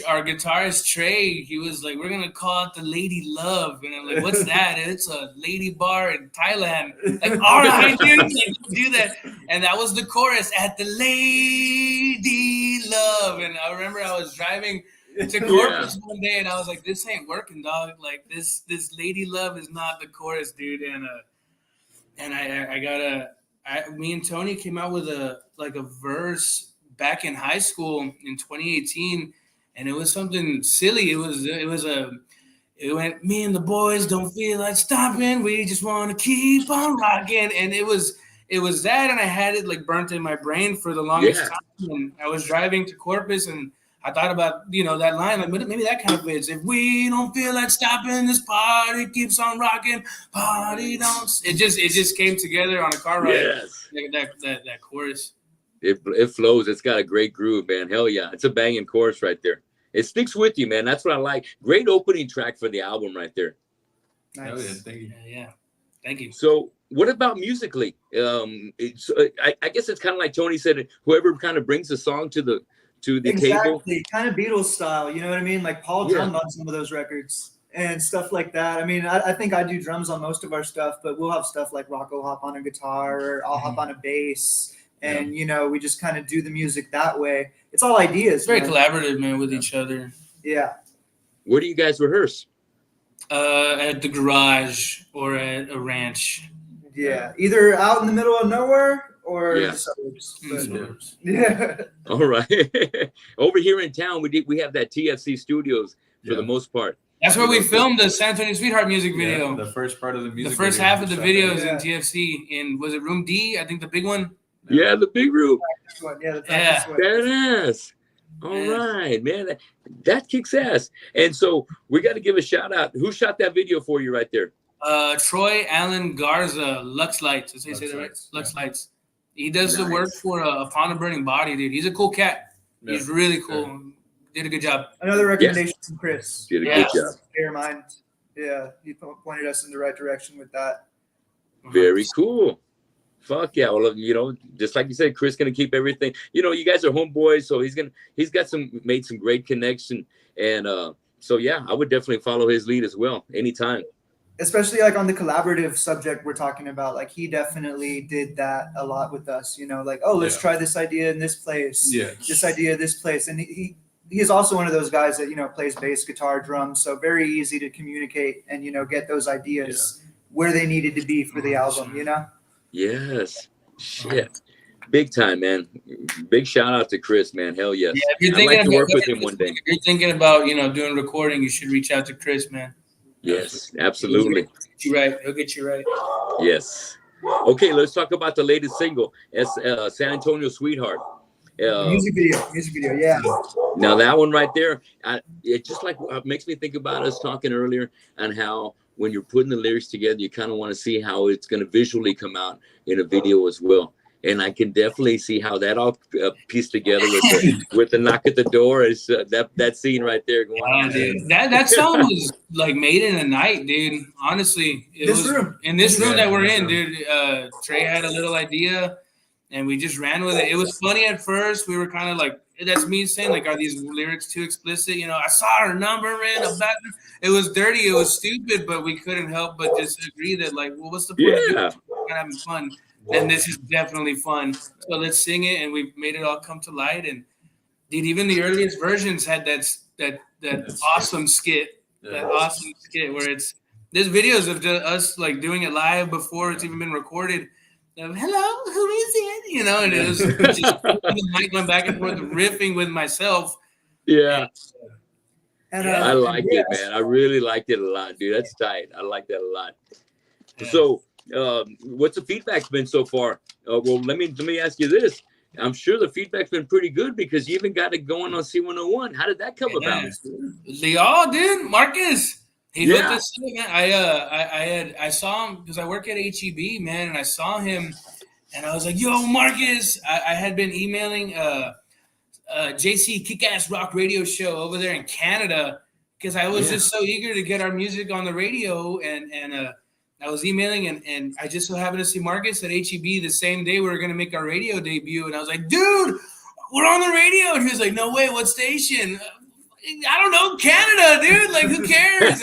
Our guitarist Trey, he was like, "We're gonna call it the Lady Love," and I'm like, "What's that?" And it's a lady bar in Thailand. Like, all right, dude, like, do that. And that was the chorus at the Lady Love. And I remember I was driving to Corpus one day, and I was like, "This ain't working, dog. Like this Lady Love is not the chorus, dude." And me and Tony came out with a verse back in high school in 2018, and it was something silly. It went, "Me and the boys don't feel like stopping. We just want to keep on rocking." And it was that, and I had it like burnt in my brain for the longest time. And I was driving to Corpus, and I thought about that line, like maybe that kind of fits. If we don't feel like stopping, this party keeps on rocking. Party don't. It just came together on a car ride. Yes. That chorus. It flows. It's got a great groove, man. Hell yeah. It's a banging chorus right there. It sticks with you, man. That's what I like. Great opening track for the album right there. Nice. Oh, yeah, thank you. Yeah. Thank you. So what about musically? I guess it's kind of like Tony said, whoever kind of brings the song to the table. Exactly. Kind of Beatles style. You know what I mean? Like Paul drummed on some of those records and stuff like that. I mean, I think I do drums on most of our stuff, but we'll have stuff like Rocco hop on a guitar, or I'll hop on a bass. And, we just kind of do the music that way. It's all ideas. It's very collaborative, man, with each other. Yeah. Where do you guys rehearse? At the garage or at a ranch. Yeah. Either out in the middle of nowhere or the suburbs. Suburbs. Yeah. All right. Over here in town, we have that TFC Studios for the most part. That's where we filmed the San Antonio Sweetheart music video. The first part of the music. The first video half of the shot video is there. in TFC. In was it room D? I think the big one. Yeah, the big room. Yeah, the Yeah. practice one. Badass. All right, man. That kicks ass. And so we got to give a shout out. Who shot that video for you right there? Troy Allen Garza, Lux Lights. That's how you say that, right? Lux Lights. He does the work for Upon a Burning Body, dude. He's a cool cat. Yeah. He's really cool. Did a good job. Another recommendation from Chris. Did a good job. Bear in mind. Yeah, he pointed us in the right direction with that. Very cool. Fuck yeah. Well, you know, just like you said, Chris gonna keep everything. You know, you guys are homeboys, so he's made some great connection. And so yeah, I would definitely follow his lead as well anytime. Especially like on the collaborative subject we're talking about, like he definitely did that a lot with us, you know, like, oh, let's try this idea in this place, this idea this place. And he is also one of those guys that, you know, plays bass, guitar, drums. So very easy to communicate and, you know, get those ideas where they needed to be for the album, you know? Yes. Shit. Big time, man. Big shout out to Chris, man. Hell yes. Yeah, I'd like to work with him one day. If you're thinking about, you know, doing recording, you should reach out to Chris, man. Yes, absolutely. He'll get you right. He'll get you right. Yes. Okay, let's talk about the latest single. It's San Antonio Sweetheart. Music video, yeah. Now that one right there, it just like makes me think about us talking earlier and how when you're putting the lyrics together, you kind of want to see how it's going to visually come out in a video as well. And I can definitely see how that all pieced together with the knock at the door is that scene right there going on. Dude. That song was like made in a night, dude. Honestly, in this room that we're in, dude. Trey had a little idea, and we just ran with it. It was funny at first. We were kind of like, that's me saying, like, are these lyrics too explicit? You know, I saw her number, man. It was dirty. It was stupid, but we couldn't help but just agree that, like, well, what's the point of doing it? We're having fun. And this is definitely fun. So let's sing it, and we made it all come to light. And dude, even the earliest versions had that awesome skit, awesome skit where there's videos of us like doing it live before it's even been recorded. Hello, who is it? You know, and it was just the mic going back and forth, riffing with myself. Yeah. And, I like it, man. I really liked it a lot, dude. That's tight. I like that a lot. Yeah. So. What's the feedback's been so far? Well, let me ask you this. I'm sure the feedback's been pretty good because you even got it going on C101. How did that come about? Dude, Marcus. He hooked us up, man. I saw him because I work at HEB, man, and I saw him, and I was like, "Yo, Marcus!" I had been emailing JC Kick-Ass Rock Radio Show over there in Canada because I was just so eager to get our music on the radio, and I was emailing, and I just so happened to see Marcus at HEB the same day we were going to make our radio debut. And I was like, dude, we're on the radio. And he was like, no way, what station? I don't know, Canada, dude. Like, who cares?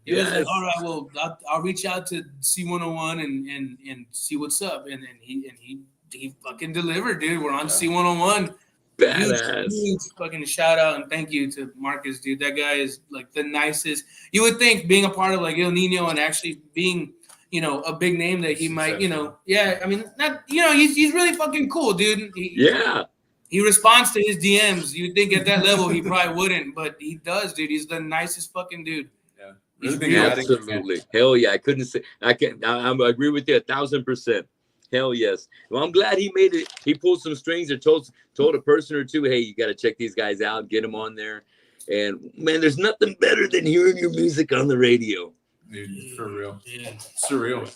He was like, all right, well, I'll reach out to C101 and see what's up. And he fucking delivered, dude. We're on C101. Huge fucking shout out and thank you to Marcus, dude. That guy is like the nicest. You would think being a part of like El Nino and actually being, you know, a big name that he might, you know, I mean, not, you know, he's really fucking cool, dude. He responds to his DMs. You'd think at that level he probably wouldn't, but he does, dude. He's the nicest fucking dude. Yeah, really absolutely. Hell yeah, I couldn't say. I agree with you 1,000%. Hell yes. Well, I'm glad he made it. He pulled some strings or told a person or two, hey, you got to check these guys out, get them on there. And man, there's nothing better than hearing your music on the radio. Dude, for real. Yeah. Surreal.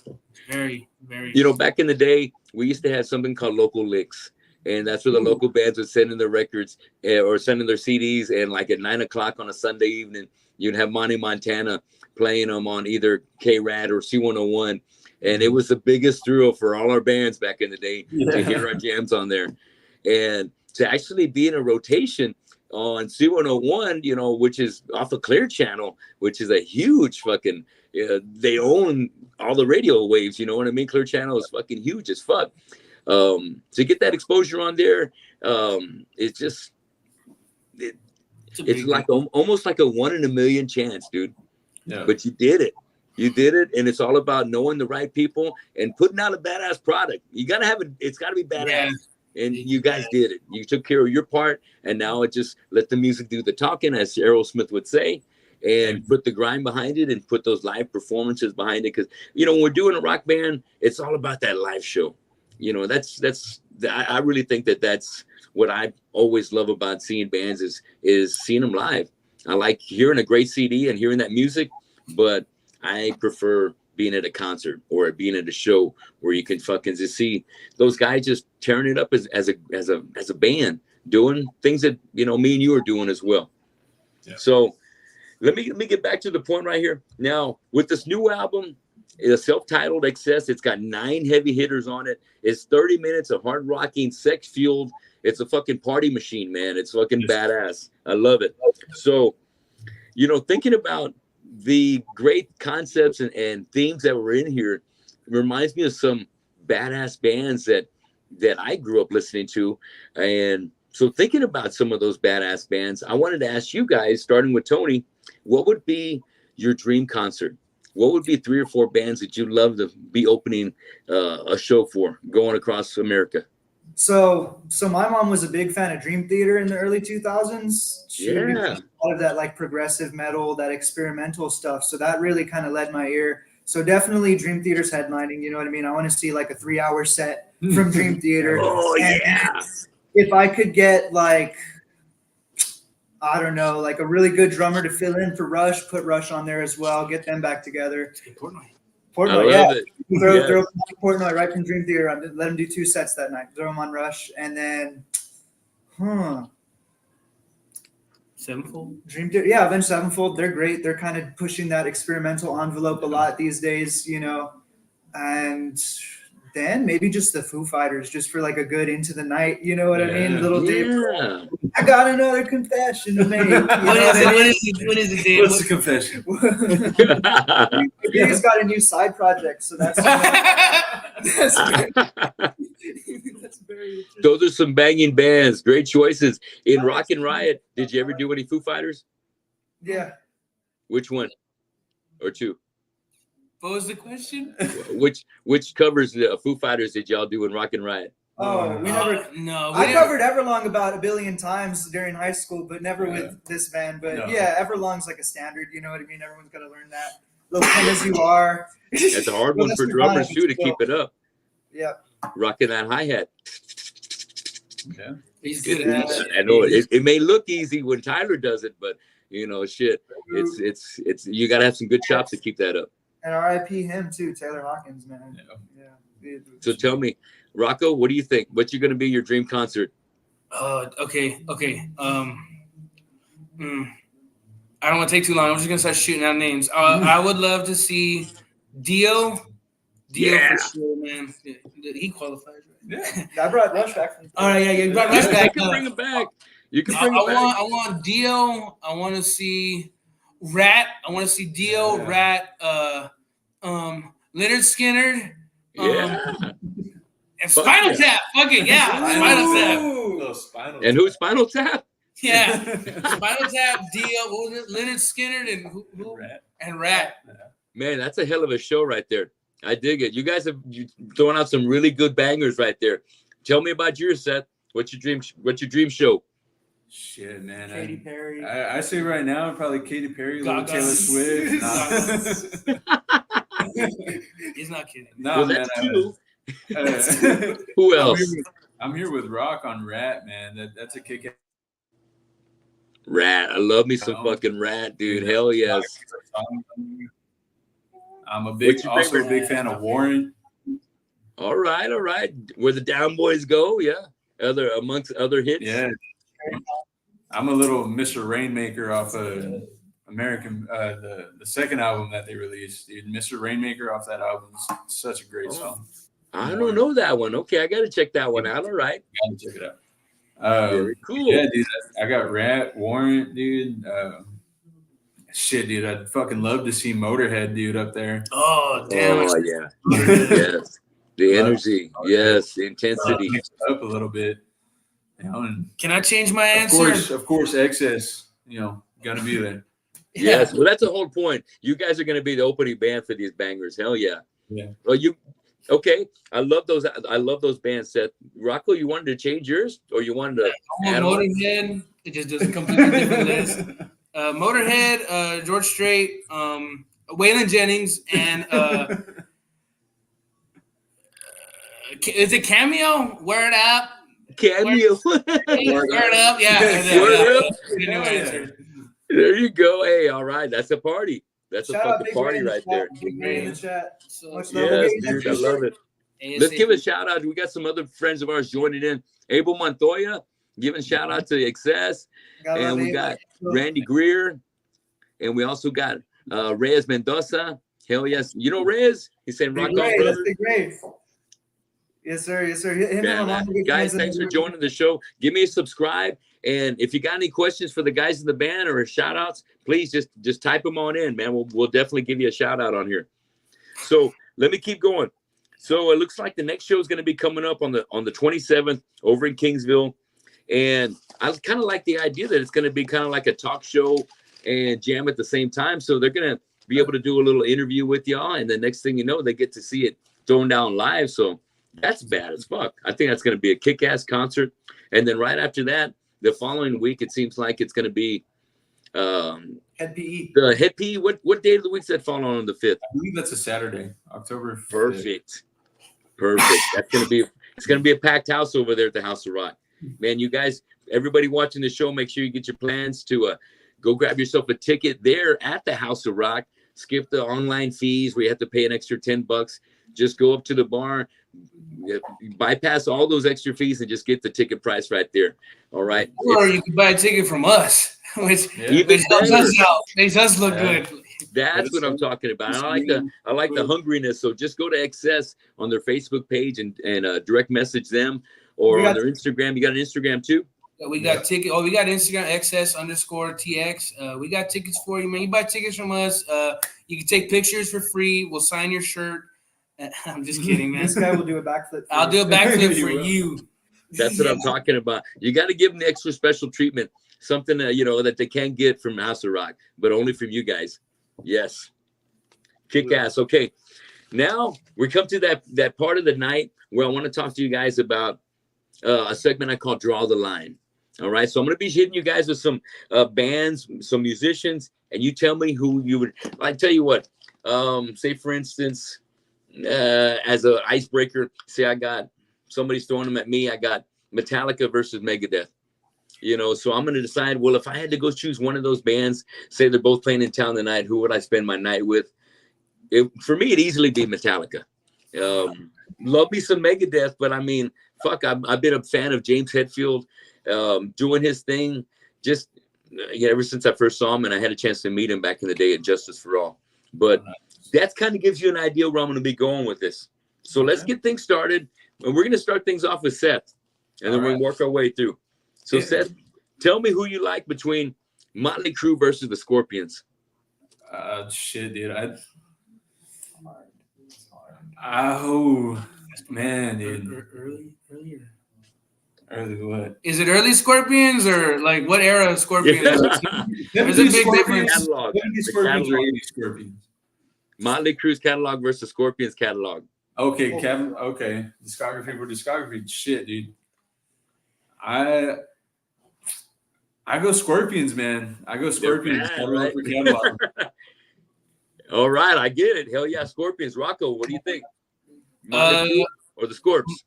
Very, very. You know, back in the day, we used to have something called local licks. And that's where the local bands would send in their records or send in their CDs. And like at 9 o'clock on a Sunday evening, you'd have Monty Montana playing them on either K-Rad or C101. And it was the biggest thrill for all our bands back in the day to hear our jams on there. And to actually be in a rotation on C101, you know, which is off of Clear Channel, which is a huge fucking, they own all the radio waves, you know what I mean? Clear Channel is fucking huge as fuck. To get that exposure on there, it's just, it's like almost like a 1 in a million chance, dude. Yeah. But you did it. You did it, and it's all about knowing the right people and putting out a badass product. You gotta have it. It's gotta be badass. And you guys did it. You took care of your part, and now it just let the music do the talking, as Aerosmith would say, and put the grind behind it and put those live performances behind it. Because, you know, when we're doing a rock band, it's all about that live show. You know, I really think that's what I always love about seeing bands is seeing them live. I like hearing a great CD and hearing that music, but I prefer being at a concert or being at a show where you can fucking just see those guys just tearing it up as a band, doing things that, you know, me and you are doing as well. Yeah. So let me get back to the point right here. Now, with this new album, it's self-titled Xcess. It's got 9 heavy hitters on it. It's 30 minutes of hard rocking, sex fueled. It's a fucking party machine, man. It's fucking badass. I love it. So, you know, thinking about the great concepts and themes that were in here reminds me of some badass bands that I grew up listening to. And so thinking about some of those badass bands, I wanted to ask you guys, starting with Tony, what would be your dream concert? What would be 3 or 4 bands that you'd love to be opening a show for going across America? So my mom was a big fan of Dream Theater in the early 2000s. She a lot of that like progressive metal, that experimental stuff. So that really kind of led my ear. So definitely Dream Theater's headlining. You know what I mean? I want to see like a 3-hour set from Dream Theater. Oh, and yeah. If I could get like, I don't know, like a really good drummer to fill in for Rush, put Rush on there as well, get them back together. Portnoy, yeah. Throw Portnoy right from Dream Theater. Let him do 2 sets that night. Throw him on Rush. And then, Sevenfold? Dream Theater. Yeah, Avenged Sevenfold. They're great. They're kind of pushing that experimental envelope a lot these days, you know. And then maybe just the Foo Fighters, just for like a good into the night, you know what I mean? Little Dave. I got another confession to make. What is it, Dave? What's the confession? He's got a new side project, so that's very Those are some banging bands. Great choices. In Rock and Riot, did you ever do any Foo Fighters? Yeah. Which one? Or 2? What was the question? Which covers the Foo Fighters did y'all do in Rock and Riot? Oh, we never. No, I covered Everlong about 1 billion times during high school, but never with this band. But yeah, Everlong's like a standard. You know what I mean? Everyone's got to learn that. Little Come As You Are. That's a hard one for drummers too to keep it up. Yeah. Rocking that hi-hat. Yeah. He's good at that. I know it may look easy when Tyler does it, but you know, shit, it's you gotta have some good chops to keep that up. And R.I.P. him too, Taylor Hawkins, man. Yeah. So tell me, Rocco, what do you think? What's going to be your dream concert? Okay. I don't want to take too long. I'm just gonna start shooting out names. I would love to see Dio for sure, man. He qualifies. Yeah, I brought Rush back. All right, yeah, you brought Rush back. You can bring it back. You can bring it back. I want Dio. I want to see Rat. I want to see Dio, Rat, Leonard Skinner, and Spinal Tap. Fuck it, yeah, Spinal Tap. And who's Spinal Tap? Yeah, Spinal Tap, Dio, what was it? Leonard Skinner and who? Rat. Man, that's a hell of a show right there. I dig it. You guys have thrown out some really good bangers right there. Tell me about your set. What's your dream show? Shit, man. Katy Perry. I say right now probably Katy Perry, little Taylor Swift. He's not kidding. No, well, man. Who else? I'm here with Rock on Rat, man. That's a kick. Rat. I love me some fucking Rat, dude. Hell yes. I'm a big fan of Warren. All right. Where the Down Boys go, yeah. Amongst other hits. Yeah. I'm a little Mr. Rainmaker off of American, the second album that they released, dude. Mr. Rainmaker off that album is such a great song. I don't know that one. Okay, I gotta check that one out. All right. Gotta check it out. Very cool. Yeah, dude. I got Rat, Warrant, dude. Shit, dude. I'd fucking love to see Motorhead, dude, up there. Oh, damn. Oh, yeah. Yes. The energy. Yes. The intensity. Mix it up a little bit. You know, and can I change my answer? Of course, Xcess, gonna be there. Yes. Well, that's the whole point. You guys are gonna be the opening band for these bangers. Hell yeah. Yeah. Well, Okay, I love those. I love those bands. Seth, Rocco, you wanted to change yours, or you wanted to add on? Motorhead. It just does a completely different list. Motorhead, George Strait, Waylon Jennings, and is it Cameo? Word Up. Cameo. Word Up. Yeah. Word Up. Good new answer. There you go. Hey, all right, that's a party. That's a Shout out fucking Big party Ray in the right chat. there. Big Ray in the chat. So, Much love. Yes, We'll dude, I love it. Let's give a shout out. We got some other friends of ours joining in. Abel Montoya, giving shout out to Xcess. And we got Randy Greer. And we also got Reyes Mendoza. Hell yes. You know Reyes? He's saying rock on, brother. Big Ray. Yes, sir. Yes, sir. Him and my mom. Guys, thanks for joining the show. Give me a subscribe. And if you got any questions for the guys in the band or shout outs, please just type them on in, man. We'll definitely give you a shout out on here. So let me keep going. So it looks like the next show is going to be coming up on the 27th over in Kingsville. And I kind of like the idea that it's going to be kind of like a talk show and jam at the same time. So they're going to be able to do a little interview with y'all. And the next thing you know, they get to see it thrown down live. So that's bad as fuck. I think that's going to be a kick-ass concert. And then right after that, the following week, it seems like it's going to be Head PE. the Head PE. What day of the week does that fall on the 5th? I believe that's a Saturday, October 5th. Perfect. That's going to be, it's going to be a packed house over there at the House of Rock. Man, you guys, everybody watching the show, make sure you get your plans to go grab yourself a ticket there at the House of Rock. Skip the online fees where you have to pay an extra $10. Just go up to the bar, bypass all those extra fees, and just get the ticket price right there. All right. Or you can buy a ticket from us, which helps us out. Makes us look good. That's what I'm talking about. I like the hungriness. So just go to Xcess on their Facebook page and direct message them, or on their Instagram. You got an Instagram too? We got ticket. Oh, we got Instagram Xcess_TX. We got tickets for you, man. You buy tickets from us. You can take pictures for free. We'll sign your shirt. I'm just kidding, man. This guy will do a backflip. I'll do a backflip for you. That's what I'm talking about. You got to give them the extra special treatment, something that they can't get from House of Rock, but only from you guys. Yes, kick ass. Okay, now we come to that part of the night where I want to talk to you guys about a segment I call Draw the Line. All right, so I'm going to be hitting you guys with some bands, some musicians, and you tell me who you would. I tell you what. Say for instance. As an icebreaker, say I got somebody's throwing them at me. I got Metallica versus Megadeth. So I'm going to decide, well, if I had to go choose one of those bands, say they're both playing in town tonight, who would I spend my night with? For me, it'd easily be Metallica. Love me some Megadeth, but I mean, fuck, I've been a fan of James Hetfield doing his thing just ever since I first saw him, and I had a chance to meet him back in the day at Justice for All. But that kind of gives you an idea where I'm going to be going with this. So let's get things started. And we're going to start things off with Seth. And then we're going to work our way through. So Seth, tell me who you like between Motley Crue versus the Scorpions. Shit, dude. Oh, man, dude. Early what? Is it early Scorpions or like what era of Scorpions? There's a big difference. Scorpions. Motley Crue's catalog versus Scorpions catalog. Okay, Kevin. Okay, discography for discography. Shit, dude. I go Scorpions, man. I go Scorpions. Catalog for catalog. All right, I get it. Hell yeah, Scorpions. Rocco, what do you think? Motley Crue or the Scorps?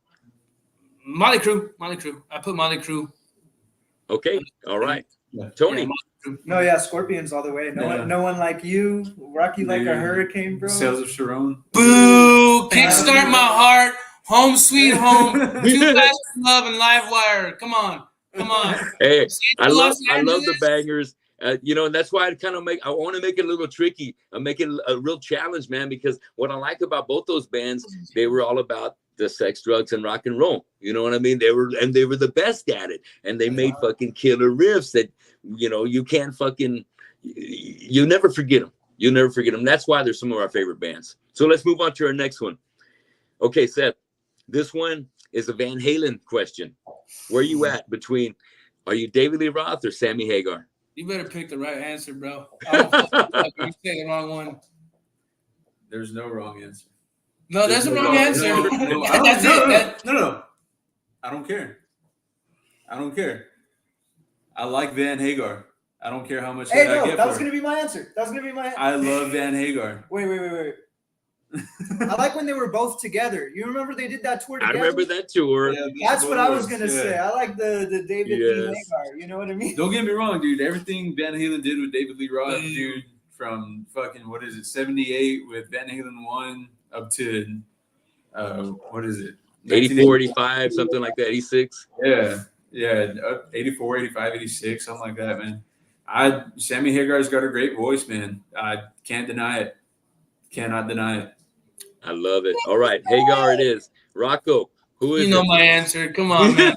Motley Crue. I put Motley Crue. Okay, all right. Tony. Yeah, Scorpions all the way. No one like you. Rock you like a hurricane, bro. Sales of Sharon. Boo! Kickstart my heart. Home sweet home. 2 Glasses of Love and Livewire. Come on. Hey, I love the bangers. And that's why I want to make it a little tricky. I make it a real challenge, man, because what I like about both those bands, they were all about the sex, drugs, and rock and roll. You know what I mean? They were the best at it, and they made fucking killer riffs that you can't fucking, you never forget them. You'll never forget them. That's why they're some of our favorite bands. So let's move on to our next one. Okay, Seth, this one is a Van Halen question. Where are you at between? Are you David Lee Roth or Sammy Hagar? You better pick the right answer, bro. You say the wrong one. There's no wrong answer. No, that's the There's wrong no- answer. No, That's it. no. I don't care. I don't care. I like Van Hagar. I don't care how much Hey, hate I no, get that for was it. gonna be my answer. That was gonna be my. I love Van Hagar. Wait. I like when they were both together. You remember they did that tour I together? remember that tour. Yeah, That's what I was gonna yeah. say. I like the David Lee Yes. Hagar. You know what I mean? Don't get me wrong, dude. Everything Van Halen did with David Lee Roth, dude, from fucking 78 with Van Halen 1 up to what is it? 84, 85, something like that. 86. Yeah, 84, 85, 86, something like that, man. Sammy Hagar's got a great voice, man. I can't deny it. Cannot deny it. I love it. All right, Hagar it is. Rocco, who is You know it? my answer. Come on, man.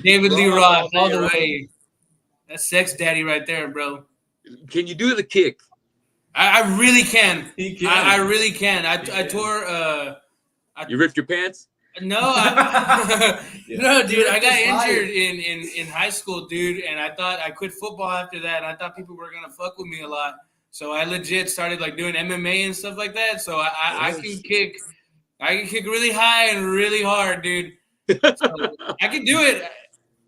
David Lee Roth, all the way. That's sex daddy right there, bro. Can you do the kick? I really can. He can. I really can. I can. tore. You ripped your pants? No, Yeah. no, dude. I got You're just injured in high school, dude, and I thought I quit football after that. And I thought people were gonna fuck with me a lot, so I legit started like doing MMA and stuff like that. So I can kick. I can kick really high and really hard, dude. So I can do it.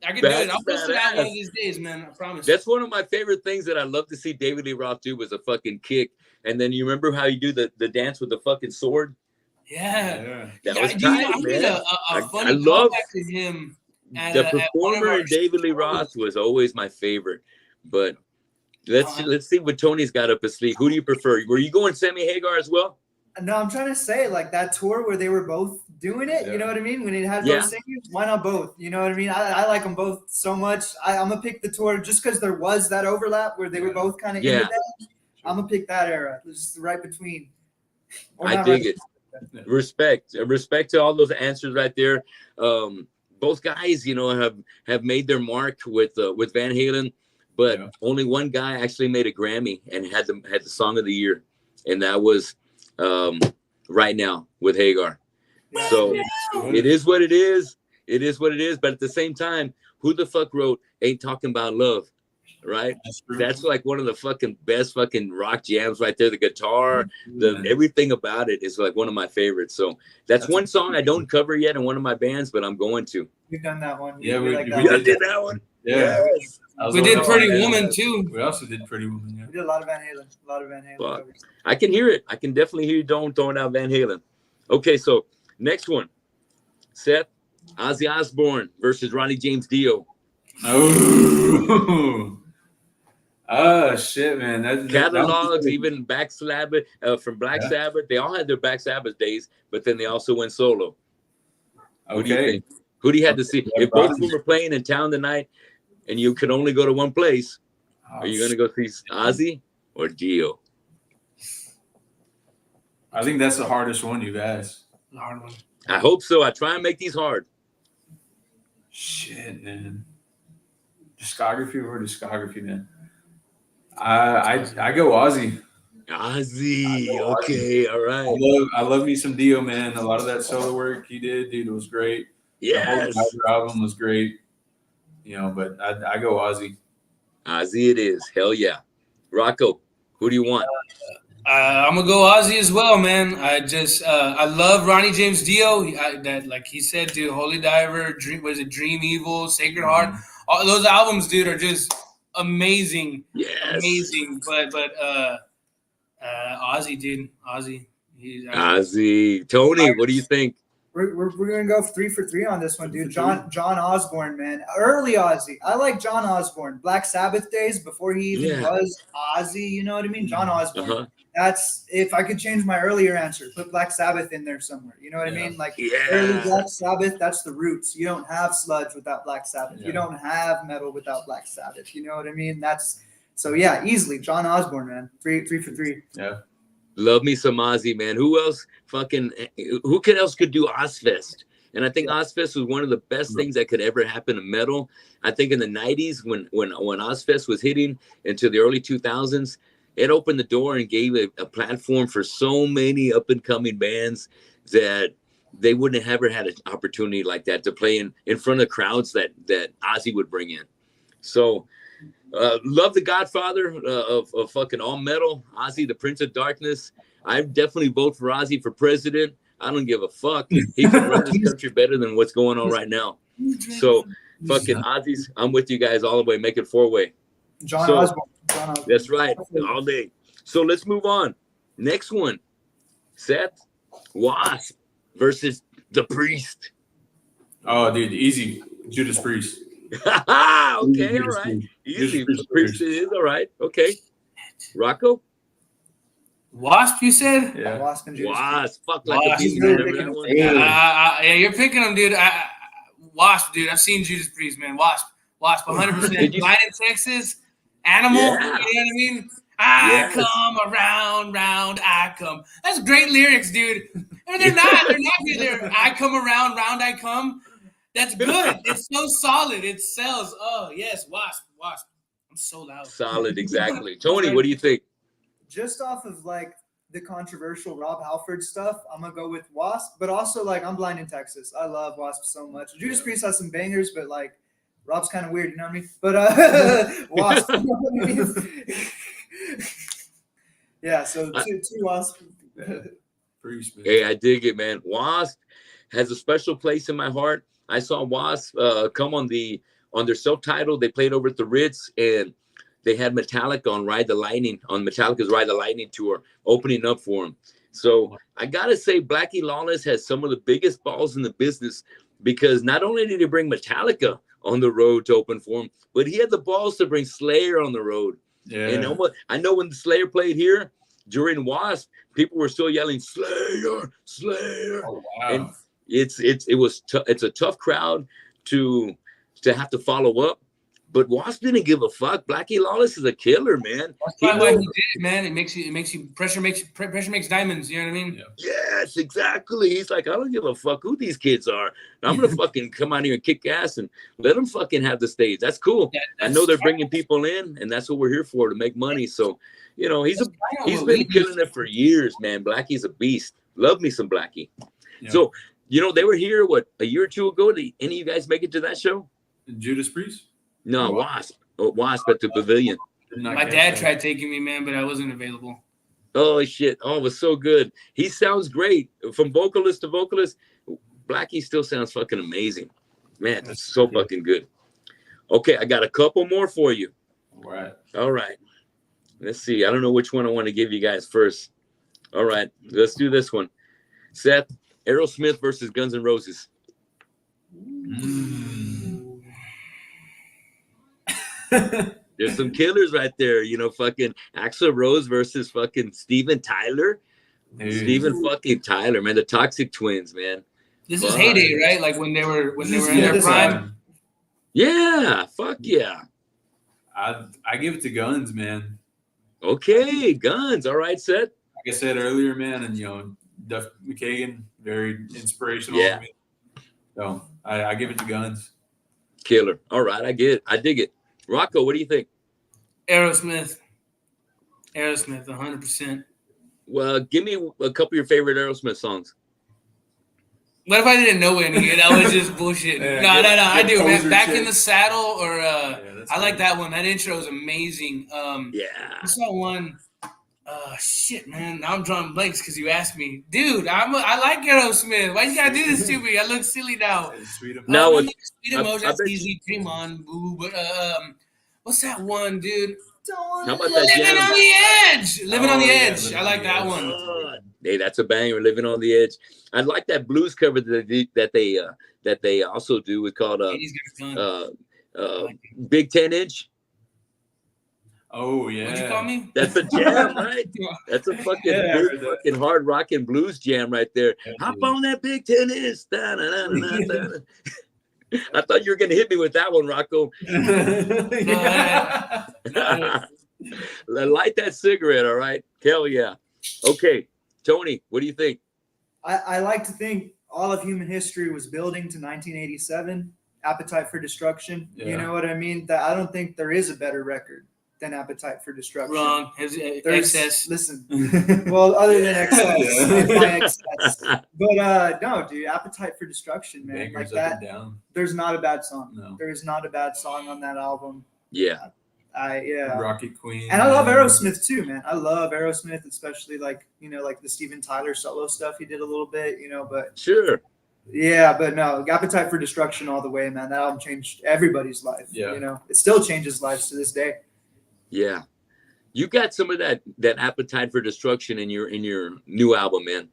I can do it. I'll post it out one of these days, man. I promise. That's one of my favorite things that I love to see David Lee Roth do was a fucking kick. And then you remember how you do the dance with the fucking sword? Yeah. That Yeah, was dude, you know, tight, I made man. a funny I love callback to him. At, the at one of performer our in David Lee shows. Roth was always my favorite. But let's see what Tony's got up his sleeve. Who do you prefer? Were you going Sammy Hagar as well? No, I'm trying to say like that tour where they were both doing it. Yeah. You know what I mean? When it had Yeah. both singers, why not both? You know what I mean? I like them both so much. I'm gonna pick the tour just because there was that overlap where they were both kind of Yeah. into that. I'm gonna pick that era. It's just right between. Or I not dig right it. Respect to all those answers right there. Both guys, you know, have made their mark with Van Halen, but only one guy actually made a Grammy and had the song of the year, and that was Right Now with Hagar. So it is what it is. It is what it is. But at the same time, who the fuck wrote Ain't Talking About Love? Right? That's like one of the fucking best fucking rock jams right there. The guitar, everything about it is like one of my favorites. So that's one song I don't cover yet in one of my bands, but I'm going to. We've done that one. Yeah, we like we that You one. did that one? Yeah. Yes. We did Pretty Woman too. We also did Pretty Woman, yeah. We did a lot of Van Halen. Fuck. Covers. I can hear it. I can definitely hear you throwing out Van Halen. Okay, so next one. Seth, Ozzy Osbourne versus Ronnie James Dio. Oh shit, man! Catalogs, even Black Sabbath from Black Sabbath, they all had their Black Sabbath days, but then they also went solo. Who do you think? Who do you have to see? If both of them were playing in town tonight, and you could only go to one place, are you going to go see Ozzy or Dio? I think that's the hardest one, you guys. The hard one. I hope so. I try and make these hard. Shit, man. Discography over discography, man. I go Ozzy. Ozzy. Okay, all right. I love me some Dio, man. A lot of that solo work he did, dude, was great. Yes. The whole album was great. You know, but I go Ozzy. Ozzy it is. Hell yeah. Rocco, who do you want? I'm gonna go Ozzy as well, man. I love Ronnie James Dio. That like he said, dude, Holy Diver, Dream Evil, Sacred Heart. All those albums, dude, are just amazing. Yes. Amazing. But Ozzy, dude, Ozzy. Ozzy. Tony, what do you think? We're gonna go 3 for 3 on this one, dude. John Osborne, man. Early Ozzy. I like John Osborne. Black Sabbath days before he even was Ozzy. You know what I mean? John Osborne. Uh-huh. That's if I could change my earlier answer, put Black Sabbath in there somewhere. You know what I mean? Like early Black Sabbath, that's the roots. You don't have sludge without Black Sabbath. You don't have metal without Black Sabbath. You know what I mean? So easily John Osborne, man. 3 for 3. Yeah. Love me some Ozzy, man. Who else could do Ozfest? And I think Ozfest was one of the best things that could ever happen to metal. I think in the 90s when Ozfest was hitting into the early 2000s, it opened the door and gave a platform for so many up and coming bands that they wouldn't have ever had an opportunity like that to play in front of crowds that Ozzy would bring in. So love the Godfather of fucking all metal, Ozzy, the Prince of Darkness. I definitely vote for Ozzy for president. I don't give a fuck. He can run this country better than what's going on right now. So fucking Aussies, I'm with you guys all the way. Make it 4-way. John So- Osborne. John Osborne. That's right, all day. So let's move on. Next one, Seth, Wasp versus the Priest. Oh, dude, easy. Judas Priest. Okay, all Judas right. Priest. Easy. Judas Priest is all right. Okay. Rocco? Wasp, you said? Yeah. Wasp and Judas. Wasp. Fuck like Wasp. a beast. He's really Remember that picking one? a Hey. Yeah, you're picking them, dude. Wasp, dude. I've seen Judas Priest, man. Wasp, 100%. Did you- Blind in Texas, Animal. Yeah. You know what I mean? I Yes. come around, I come. That's great lyrics, dude. And they're not good. They're I come around, I come. That's good. It's so solid. It sells. Oh yes, Wasp. I'm so loud. Solid, exactly. Tony, what do you think? Just off of like the controversial Rob Halford stuff, I'm gonna go with Wasp. But also like I'm Blind in Texas. I love Wasp so much. Judas Priest has some bangers, but like Rob's kind of weird, you know what I mean? But Wasp. You know what I mean? Yeah, so two Wasp. Priest, man. Hey, I dig it, man. Wasp has a special place in my heart. I saw Wasp come on their self-titled. They played over at the Ritz, and they had Metallica on Metallica's Ride the Lightning tour, opening up for them. So I gotta say, Blackie Lawless has some of the biggest balls in the business, because not only did he bring Metallica on the road to open for him, but he had the balls to bring Slayer on the road. Yeah. And I know when the Slayer played here during Wasp, people were still yelling Slayer, Slayer. Oh, wow. And it's a tough crowd to have to follow up. But Wasp didn't give a fuck. Blackie Lawless is a killer, man. That's probably why he did it, man. It makes you pressure makes diamonds. You know what I mean? Yeah. Yes, exactly. He's like, I don't give a fuck who these kids are. I'm gonna fucking come out here and kick ass and let them fucking have the stage. That's cool. I know they're bringing people in, and that's what we're here for, to make money. So, you know, he's been killing it for years, man. Blackie's a beast. Love me some Blackie. Yeah. So, you know, they were here a year or two ago. Did any of you guys make it to that show? Judas Priest? No, Wasp. Wasp at the Pavilion. Did not My catch dad that. tried taking me, man, but I wasn't available. Oh shit! Oh, it was so good. He sounds great from vocalist to vocalist. Blackie still sounds fucking amazing, man. That's so fucking good. Okay, I got a couple more for you. All right. Let's see. I don't know which one I want to give you guys first. All right, let's do this one. Seth, Aerosmith versus Guns N' Roses. There's some killers right there. You know, fucking Axl Rose versus fucking Steven Tyler. Dude. Steven fucking Tyler, man. The Toxic Twins, man. This is Fuck. heyday, right? Like when they were in Yeah, their this prime. Yeah, fuck yeah. I give it to Guns, man. Okay, Guns. All right, Seth. Like I said earlier, man, and Duff McKagan, very inspirational. Yeah. To me. So I give it to Guns. Killer. All right, I get it. I dig it. Rocco, what do you think? Aerosmith, 100%. Well, give me a couple of your favorite Aerosmith songs. What if I didn't know any? That was just bullshit. Yeah, No, I do, man. poser Back shit. in the Saddle, or that's I like good. that one. That intro is amazing. Yeah. What's that one? Shit, man. Now I'm drawing blanks because you asked me, dude. I like Aerosmith. Why you gotta do this to me? I look silly now. Sweet of No, Sweet Emotion, I that's bet you- easy. Come on, boo. But what's that one, dude? How about that Living jam? on the Edge. Living on the Oh, yeah, Edge. Living I on like the that Edge. one. Hey, that's a banger. Living on the Edge. I like that blues cover that they also do. It's called He's got a gun. Big 10-inch. Oh yeah. What'd you call me? That's a jam, right? That's a fucking Yeah, I big heard that. fucking hard rockin' blues jam right there. Yeah, Hop dude. on that Big 10-inch. Da-na-na-na-na. I thought you were gonna hit me with that one, Rocco. Yeah. Light that cigarette, all right? Hell yeah. Okay, Tony, what do you think? I like to think all of human history was building to 1987. Appetite for Destruction. Yeah. You know what I mean? That I don't think there is a better record than Appetite for Destruction. Wrong. There's, Excess. Listen, well, other than Xcess, Yeah. my Xcess. But no, dude, Appetite for Destruction, man, Bangers like up that. and down. There's not a bad song. No. There is not a bad song on that album. Yeah. Yeah. Rocky Queen. And I love Aerosmith too, man. I love Aerosmith, especially like, you know, like the Steven Tyler solo stuff he did a little bit, you know, but Sure. yeah, but no, Appetite for Destruction all the way, man. That album changed everybody's life. Yeah. You know, it still changes lives to this day. Yeah. You got some of that Appetite for Destruction in your new album, man.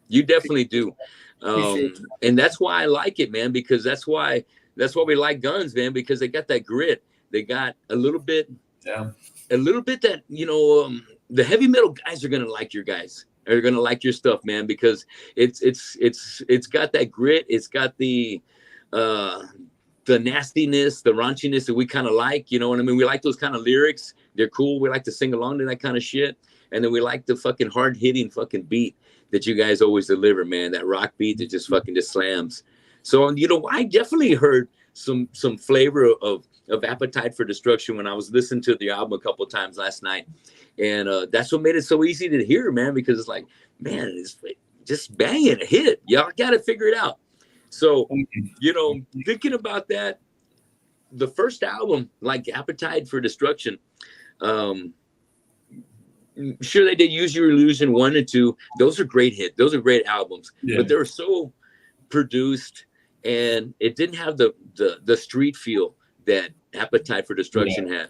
You definitely do. And that's why I like it, man, because that's why we like Guns, man, because they got that grit. They got a little bit that, you know, the heavy metal guys are gonna like your guys. Are gonna like your stuff, man, because it's got that grit. It's got the nastiness, the raunchiness that we kind of like. You know what I mean? We like those kind of lyrics. They're cool. We like to sing along to that kind of shit. And then we like the fucking hard hitting fucking beat that you guys always deliver, man. That rock beat that just fucking just slams. So, you know, I definitely heard some flavor of Appetite for Destruction when I was listening to the album a couple of times last night. And that's what made it so easy to hear, man, because it's like, man, it's just banging a hit. Y'all got to figure it out. So, you know, thinking about that, the first album, like Appetite for Destruction, sure they did Use Your Illusion 1 and 2. Those are great hits. Those are great albums. Yeah. But they were so produced, and it didn't have the street feel that Appetite for Destruction had.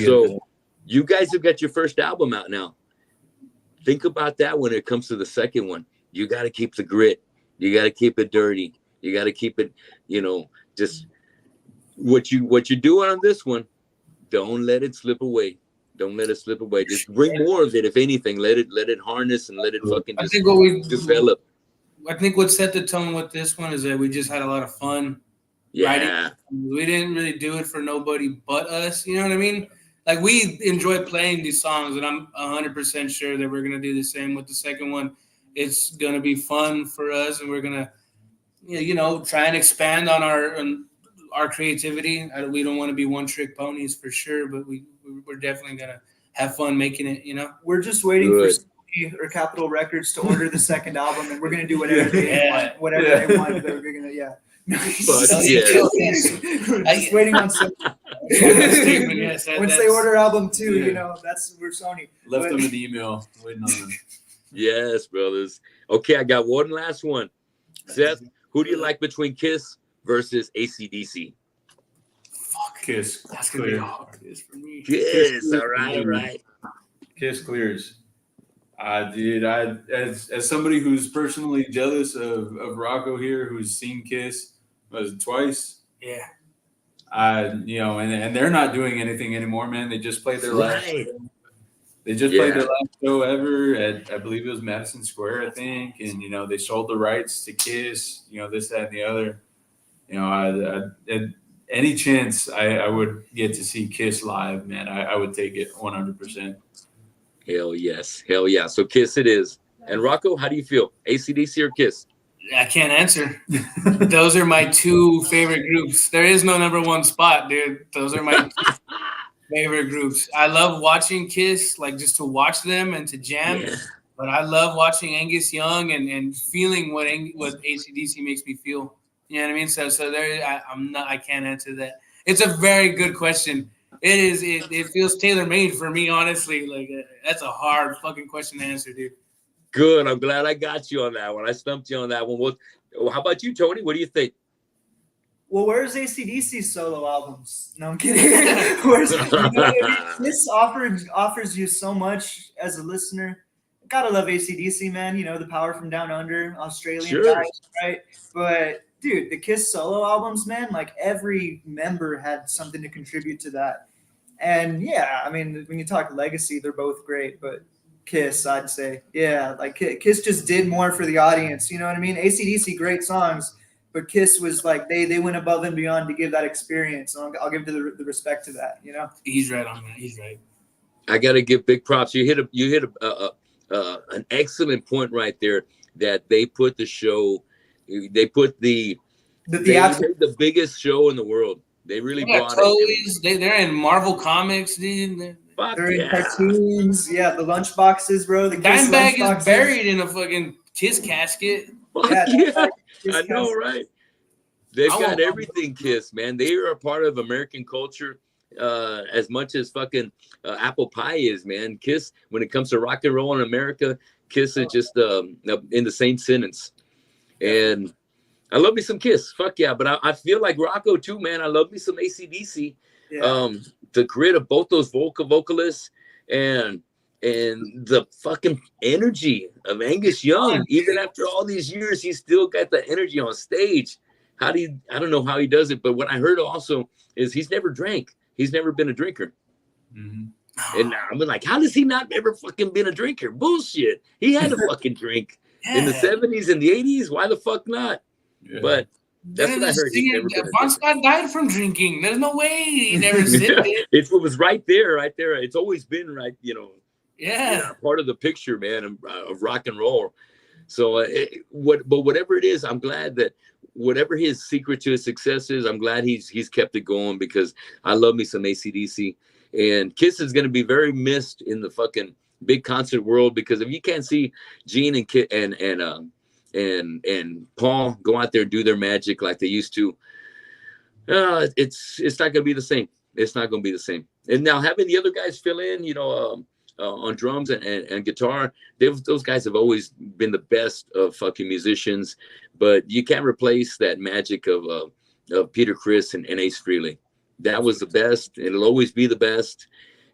So you guys have got your first album out now. Think about that when it comes to the second one. You got to keep the grit. You got to keep it dirty. You got to keep it, you know, just what you're doing on this one. Don't let it slip away. Don't let it slip away. Just bring more of it, if anything. Let it harness and let it fucking just develop. I think what set the tone with this one is that we just had a lot of fun. Yeah. Writing. We didn't really do it for nobody but us. You know what I mean? Like, we enjoy playing these songs, and I'm 100% sure that we're going to do the same with the second one. It's going to be fun for us, and we're going to, you know, try and expand on our creativity. We don't want to be one-trick ponies for sure, but we're definitely going to have fun making it, you know? We're just waiting for Sony or Capitol Records to order the second album, and we're going to do whatever they want. Whatever they want, we're going to, yeah. Just waiting on some. Once they order album 2, you know, we're Sony. Left them an email waiting on them. Yes, brothers. Okay, I got one last one. Seth, who do you like between Kiss versus AC/DC? Fuck, Kiss. That's gonna be hard. It's for me. Kiss. All right. Kiss clears. Dude, as somebody who's personally jealous of Rocco here, who's seen Kiss twice. Yeah. You know, and they're not doing anything anymore, man. They just played their last show. They just played their last show ever at, I believe it was Madison Square, I think. And, you know, they sold the rights to Kiss, you know, this, that, and the other. You know, any chance I would get to see Kiss live, man, I would take it 100%. Hell yes. Hell yeah. So Kiss it is. And Rocco, how do you feel? AC/DC or Kiss? I can't answer. Those are my two favorite groups. There is no number one spot, dude. Those are my favorite groups. I love watching Kiss, like just to watch them and to jam. Yeah. But I love watching Angus Young and feeling what AC/DC makes me feel. You know what I mean? So there, I can't answer that. It's a very good question. It is. It feels tailor-made for me, honestly. Like, that's a hard fucking question to answer, dude. Good. I'm glad I got you on that one. I stumped you on that one. Well, how about you, Tony? What do you think? Well, where's AC/DC's solo albums? No, I'm kidding. This offers you so much as a listener. Gotta love AC/DC, man. You know, the power from down under, Australian guys, right? But dude, the Kiss solo albums, man, like every member had something to contribute to that. And yeah, I mean, when you talk legacy, they're both great, but Kiss, I'd say, yeah, like Kiss just did more for the audience. You know what I mean? AC/DC, great songs, but Kiss was like they went above and beyond to give that experience. And I'll give the respect to that. You know, he's right on that. He's right. I gotta give big props. You hit an excellent point right there. That they put the show, they put the biggest show in the world. They really brought it. They're in Marvel Comics, dude. They're in cartoons. Yeah, the lunchboxes, bro. The Dimebag is buried in a fucking Kiss casket. Yeah. I know, right? They've got everything Kiss, man. They are a part of American culture. as much as fucking apple pie is, man. Kiss, when it comes to rock and roll in America, Kiss is just in the same sentence. And I love me some Kiss. Fuck yeah. But I feel like Rocco too, man. I love me some AC/DC. Yeah. The grit of both those vocalists and the fucking energy of Angus Young. Even after all these years, he's still got the energy on stage. I don't know how he does it, but what I heard also is he's never drank. He's never been a drinker. Mm-hmm. And I'm like, how does he not ever fucking been a drinker? Bullshit. He had to fucking drink in the 70s and the 80s. Why the fuck not? Yeah. But that's what I heard. Bon Scott died from drinking. There's no way he never sipped it. It was right there. It's always been right, Yeah. Part of the picture, man, of rock and roll. So, whatever it is, I'm glad that whatever his secret to his success is, I'm glad he's kept it going, because I love me some AC/DC. And Kiss is going to be very missed in the fucking big concert world, because if you can't see Gene and Paul go out there and do their magic like they used to, it's not going to be the same. It's not going to be the same. And now having the other guys fill in, on drums and guitar, those guys have always been the best of fucking musicians, but you can't replace that magic of Peter Criss and Ace Frehley. That was the best. It'll always be the best.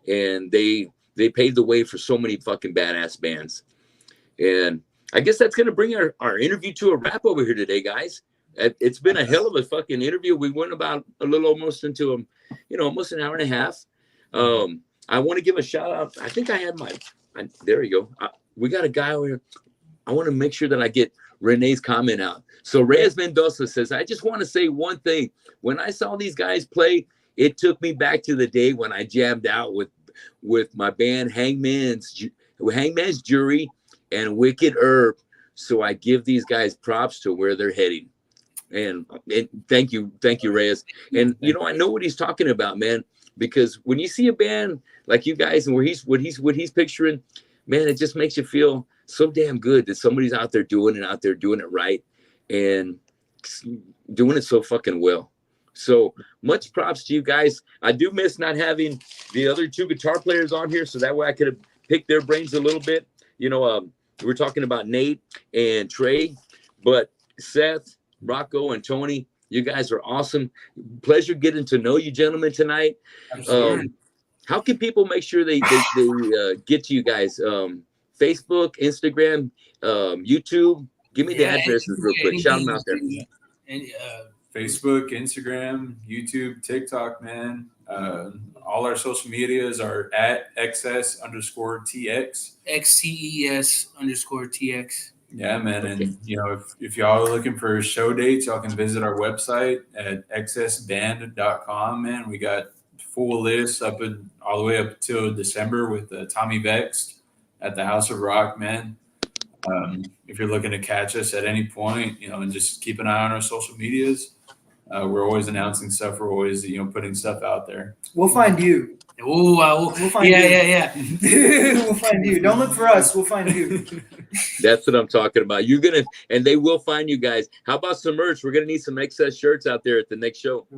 And they paved the way for so many fucking badass bands. And I guess that's going to bring our interview to a wrap over here today, guys. It's been a hell of a fucking interview. We went about a little almost into almost an hour and a half. I want to give a shout out. I think I had there you go. We got a guy over here. I want to make sure that I get Renee's comment out. So Reyes Mendoza says, I just want to say one thing. When I saw these guys play, it took me back to the day when I jammed out with my band Hangman's Jury and Wicked Herb. So I give these guys props to where they're heading. And thank you, Reyes. And I know what he's talking about, man. Because when you see a band like you guys and what he's picturing, man, it just makes you feel so damn good that somebody's out there doing it right and doing it so fucking well. So much props to you guys. I do miss not having the other two guitar players on here, so that way I could have picked their brains a little bit. We're talking about Nate and Trey, but Seth, Rocco, and Tony, you guys are awesome. Pleasure getting to know you gentlemen tonight. How can people make sure they get to you guys? Facebook, Instagram, YouTube. Give me the addresses real quick. Shout them out there. And Facebook, Instagram, YouTube, TikTok, man. All our social medias are at Xcess_TX. XCES_TX. Yeah, man. And, if y'all are looking for show dates, y'all can visit our website at xcsband.com, man. We got full lists all the way up till December with Tommy Vexed at the House of Rock, man. If you're looking to catch us at any point, and just keep an eye on our social medias. We're always announcing stuff. We're always, putting stuff out there. We'll find you. We'll find you. Yeah. We'll find you. Don't look for us. We'll find you. That's what I'm talking about. And they will find you guys. How about some merch? We're gonna need some Xcess shirts out there at the next show.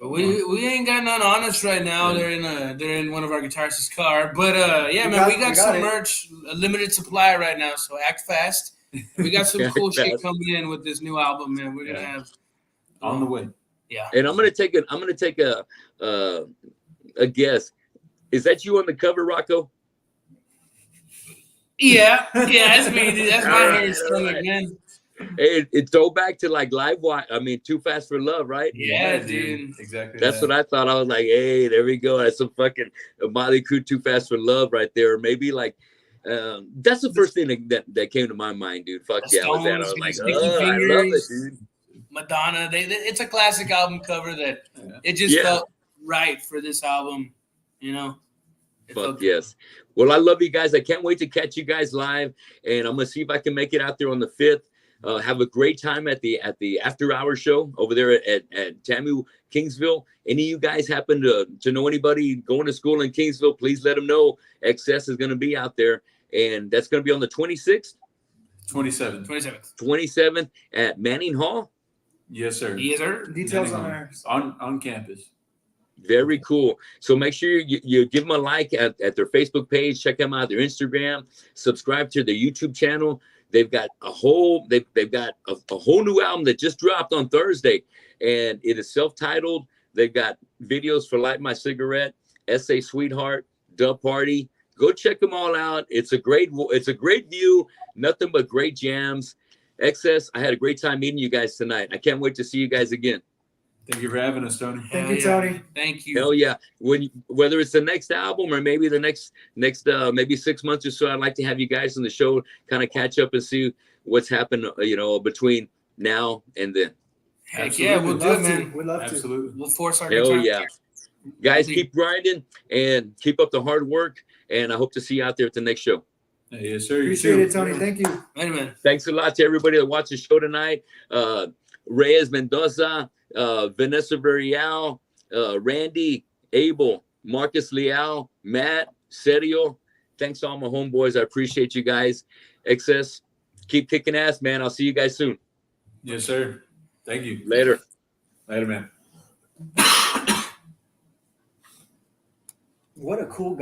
We ain't got none on us right now. They're in one of our guitarists' car. But we got some merch, a limited supply right now. So act fast. We got some cool shit coming in with this new album, man. We're gonna have on the way. Yeah. And I'm gonna take a guess. Is that you on the cover, Rocco? Yeah, that's me. Dude. That's my hair stomach, man. Hey, it's throwback to like Live Wire. I mean, Too Fast for Love, right? Yeah, dude. Exactly. That's what I thought. I was like, hey, there we go. That's some fucking Motley Crue Too Fast for Love right there. Or maybe like, that's the first thing that came to my mind, dude. Fuck yeah, I was like, I love it, dude. Madonna. It's a classic album cover that it just felt right for this album, Fuck yes. Well, I love you guys. I can't wait to catch you guys live, and I'm gonna see if I can make it out there on the 5th. Have a great time at the after hour show over there at TAMU Kingsville. Any of you guys happen to know anybody going to school in Kingsville, please let them know. Xcess is going to be out there, and that's going to be on the 26th? 27th at Manning Hall? Yes, sir. Yes, sir. Details on campus. Very cool. So make sure you give them a like at their Facebook page. Check them out, their Instagram. Subscribe to their YouTube channel. They've got a whole new album that just dropped on Thursday, and it is self-titled. They've got videos for Light My Cigarette, SA Sweetheart, Dub Party. Go check them all out. It's a great view. Nothing but great jams. Xcess, I had a great time meeting you guys tonight. I can't wait to see you guys again. Thank you for having us, Tony. Thank you, Tony. Thank you. Hell yeah. Whether it's the next album or maybe the next maybe 6 months or so, I'd like to have you guys on the show, kind of catch up and see what's happened, between now and then. Heck yeah, we'll do it, man. We'd love to. Absolutely. We'll force our Hell guitar. yeah. Guys, keep grinding and keep up the hard work. And I hope to see you out there at the next show. Yes, sir. Appreciate it, Tony. Thank you. Wait a minute. Thanks a lot to everybody that watched the show tonight. Reyes Mendoza, Vanessa Verial, Randy, Abel, Marcus Leal, Matt, Sergio. Thanks to all my homeboys. I appreciate you guys. Xcess, keep kicking ass, man. I'll see you guys soon. Yes, sir. Thank you. Later. Later, man. What a cool guy.